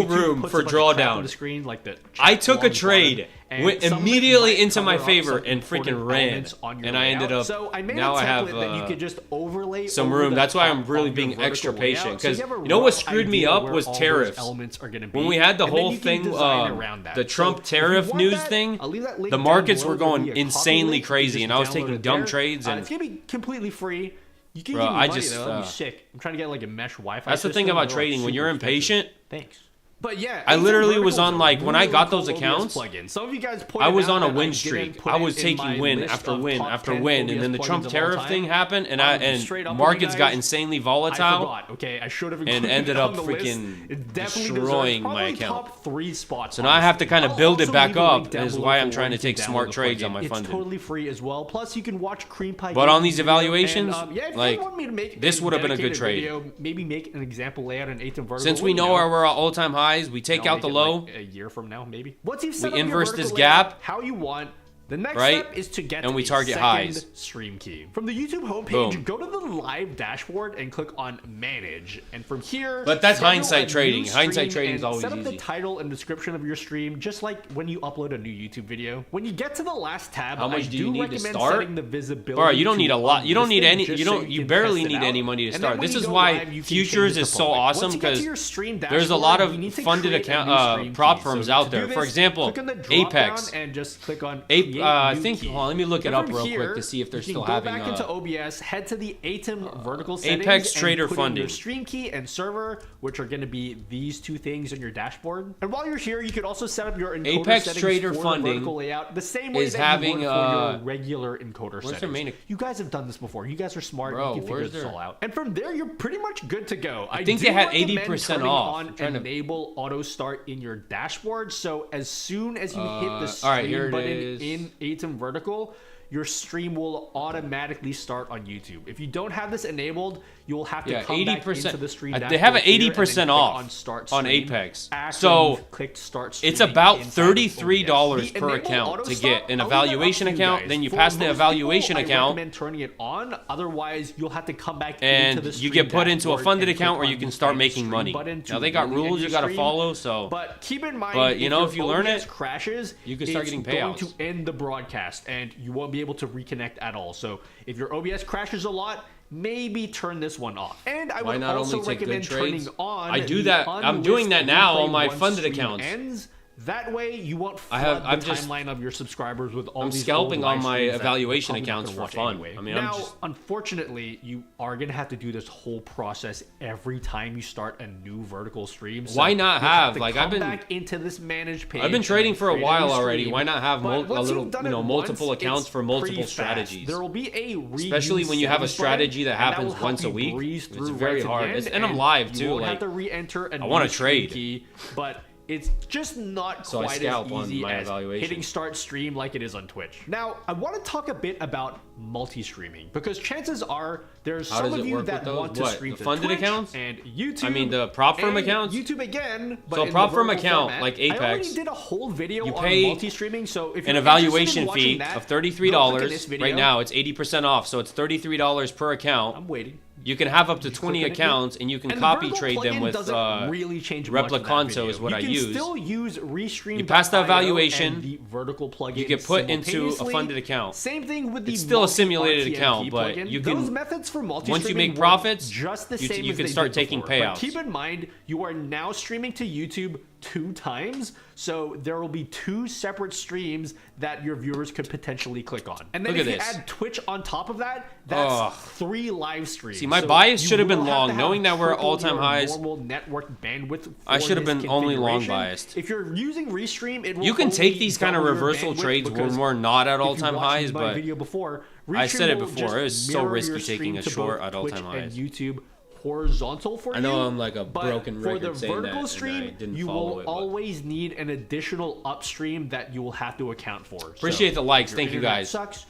no YouTube room puts for a bunch of crap drawdown. on the screen, like the I check took a along the trade, bottom, and went some of it immediately might into my cover up favor, some and freaking important ran. elements on your And I ended layout. up, So I made now a I have template that you could just overlay some over room. the That's why top I'm really of your being extra vertical layout. patient. So Because you have a you know what rough screwed me idea up where was all those tariffs. elements are gonna be, When we had the and then whole you can thing, design around that. the Trump So if you tariff want news that, thing, I'll leave that link the down markets below. were There'll going be a copy insanely link. You crazy, just and I was download taking it dumb there. trades. And It's gonna be completely free. You can Bro, give me I money just, though. That'd be sick. I'm trying to get like a mesh Wi-Fi. that's the thing system. about They're, like, trading. When super you're expensive. impatient, Thanks. But yeah, I literally was Vertical is on a like when I really got cool those OBS accounts. plugin. Some of you guys I was on a that win didn't streak. put I it was in my taking win list after of win top after 10 win, and OBS then the plugins Trump of all tariff time. thing happened, and Straight up with markets you got guys, insanely I volatile. forgot. Okay, I should have And included ended it on up the list. freaking It definitely destroying deserves my probably account. top 3 spots. So now I have to kind of I'll build it also back leave a link up, down is below why for I'm trying where to you take can smart download the trades on plugin. my It's funded. totally free as well. Plus, you can watch Cream Pie. But on these video, evaluations, and, yeah, if like, you want me to make this would have been a good dedicated trade. Video, maybe make an example layout in 8th and vertical. Since we know we're at all-time highs, we take out the low. Like a year from now, maybe. Once you've set We up your inverse this vertical gap, layout how you want. The next right? step is to get And we a target second highs. stream key. From the YouTube homepage, Boom. go to the live dashboard and click on manage. And from here, But that's schedule hindsight a trading. new Hindsight stream trading is and always set up easy. the title and description of your stream, just like when you upload a new YouTube video. When you get to the last tab, How much I do you need to recommend start? setting the visibility. Bro, you don't to need a lot. You don't need unlisted, any. just so You can barely test it need out. any money to And then start. when This you is go why live, you can futures change it is to so public. awesome Once you get to because your stream there's a lot dashboard, of you need to funded create a account new stream prop key. firms So out to there. do For this, example, click on the drop Apex. down and just click on I New think. Key. Well, let me look it And up from real here, quick to see if they're you can still go having. back into OBS, head to the ATEM vertical settings, Apex and Trader put in Funding. your stream key and server, which are going to be these two things on your dashboard. And while you're here, you could also set up your encoder Apex settings Trader for Funding the vertical layout the same way is that having, you would for your regular encoder where's their settings. main- You guys have done this before. You guys are smart. Bro, you can figure where's this their- all out. And from there, you're pretty much good to go. I think do they had recommend 80% turning off. on I'm trying to- enable auto start in your dashboard. So as soon as you hit the all right, stream here it button is. in ATEM vertical, your stream will automatically start on YouTube. If you don't have this enabled, you'll have to come back into the stream They have an dashboard here and then 80% click off on start on stream Apex. after So you've clicked start it's streaming about inside of $33 OBS. The per enable account auto to start, get an I'll leave that up evaluation to you account. guys. Then you For pass the most evaluation people, I account, recommend turning it on. Otherwise, you'll have to come back into and the you stream get put into a dashboard funded and account click where you on can the start end making stream money. button to Now they got really end rules you your got to stream. follow. So, But keep in mind, But, you know, your if you learn OBS it, crashes, you can start it's getting going payouts. to end the broadcast, and you won't be able to reconnect at all. So if your OBS crashes a lot, maybe turn this one off. And I Why would not also only take good recommend turning trades? on. I do the that. I'm doing that unlist now on replay my once funded stream accounts. Ends. That way, you won't I flood have- I'm the just- timeline of your subscribers with all I'm these scalping old on live my streams that you're evaluation probably not accounts gonna for watch fun. anyway. I mean, now, I'm just- unfortunately, you are gonna have to do this whole process every time you start a new vertical stream. So Why not you'll have? to Like, come I've been- back into this manage page. I've been trading and for a create while new already. stream. Why not have But a once little, you've done you know, it multiple once, accounts it's for multiple pretty fast. strategies? There will be a Especially when you have a reuse strategy that button, and happens will help once a you week. breeze It's through very right to the hard. end, And I'm and live, you too, won't like, have to re-enter a wanna new stream trade. key, but it's just not So I quite scalp as on easy my as evaluation. hitting start stream like it is on Twitch. Now, I want to talk a bit about multi-streaming because chances are there's How some does of it you work that with those? want to What, stream the to funded Twitch accounts? and YouTube. I mean, the prop firm and accounts? YouTube again, but So in prop the firm vertical account, format. like I Apex, already did a whole video you on pay multi-streaming, so if an you're evaluation interested in watching fee that, of go click in $33. this video. Right now, it's 80% off, so it's $33 per account. I'm waiting. You can have up to 20 click on it, accounts, and you can And the copy vertical trade them plugin with doesn't really change much with that Replicanto video. is what you I can use. Still use Restream. You pass the evaluation, and the vertical plugin. you get put into a simultaneously. funded account. Same thing with the It's still a simulated multi-RTMP account, but plugin. you can- Those methods for multi once you make work profits, just the same you as can they start did taking before. But payouts. keep in mind, you are now streaming to YouTube 2 times, so there will be 2 separate streams that your viewers could potentially click on. And then Look if at you this. add Twitch on top of that, that's Ugh. 3 live streams. See, my So bias you should have been will long, to knowing that we're at triple all-time your highs. Normal network bandwidth. I for should have this been only long configuration. biased. If you're using Restream, it will You can only take these kind of double your reversal bandwidth trades when because we're not at if you all-time watched highs, my but video before, I said it Restream will before, just it was so mirror risky your taking stream a to short both at all-time Twitch and highs. YouTube horizontal for you. I know I'm like a but broken for record the saying that, vertical and I stream, didn't you follow will it, but- always need an additional upstream that you will have to account for. Appreciate the likes. Your Thank you, internet guys. Sucks.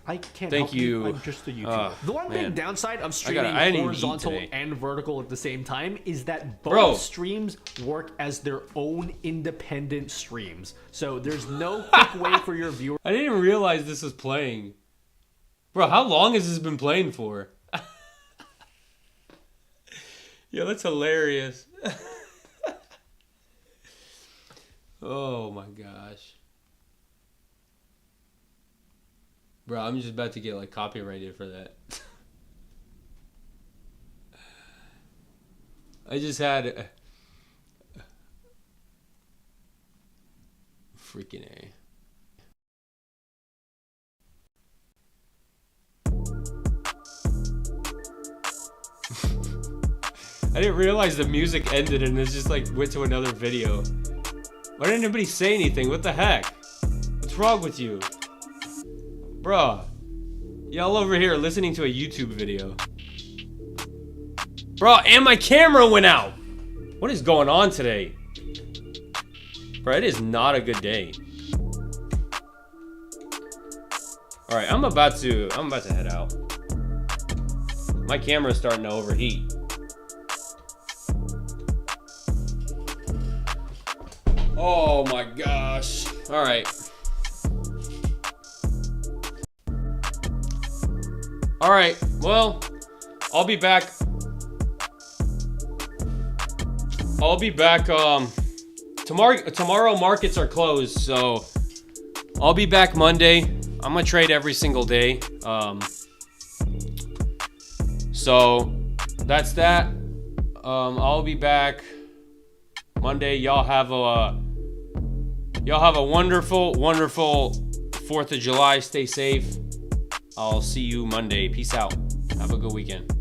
I can't Thank help you. you. I'm just a YouTuber. The one big man. downside of streaming I didn't even eat horizontal today. and vertical at the same time is that both Bro. streams work as their own independent streams. So there's no quick way for your viewers. I didn't even realize this was playing. Bro, how long has this been playing for? Yo, that's hilarious. Oh my gosh. Bro, I'm just about to get like copyrighted for that. I just had freaking A. I didn't realize the music ended and it's just like went to another video. Why didn't anybody say anything? What the heck? What's wrong with you? Bruh. Y'all over here listening to a YouTube video. Bruh, and my camera went out. What is going on today? Bruh, it is not a good day. Alright, I'm about to head out. My camera's starting to overheat. Oh my gosh. Alright. Alright, well, I'll be back. Tomorrow markets are closed, so I'll be back Monday. I'm gonna trade every single day. So that's that. I'll be back Monday. Y'all have a wonderful 4th of July. Stay safe. I'll see you Monday. Peace out. Have a good weekend.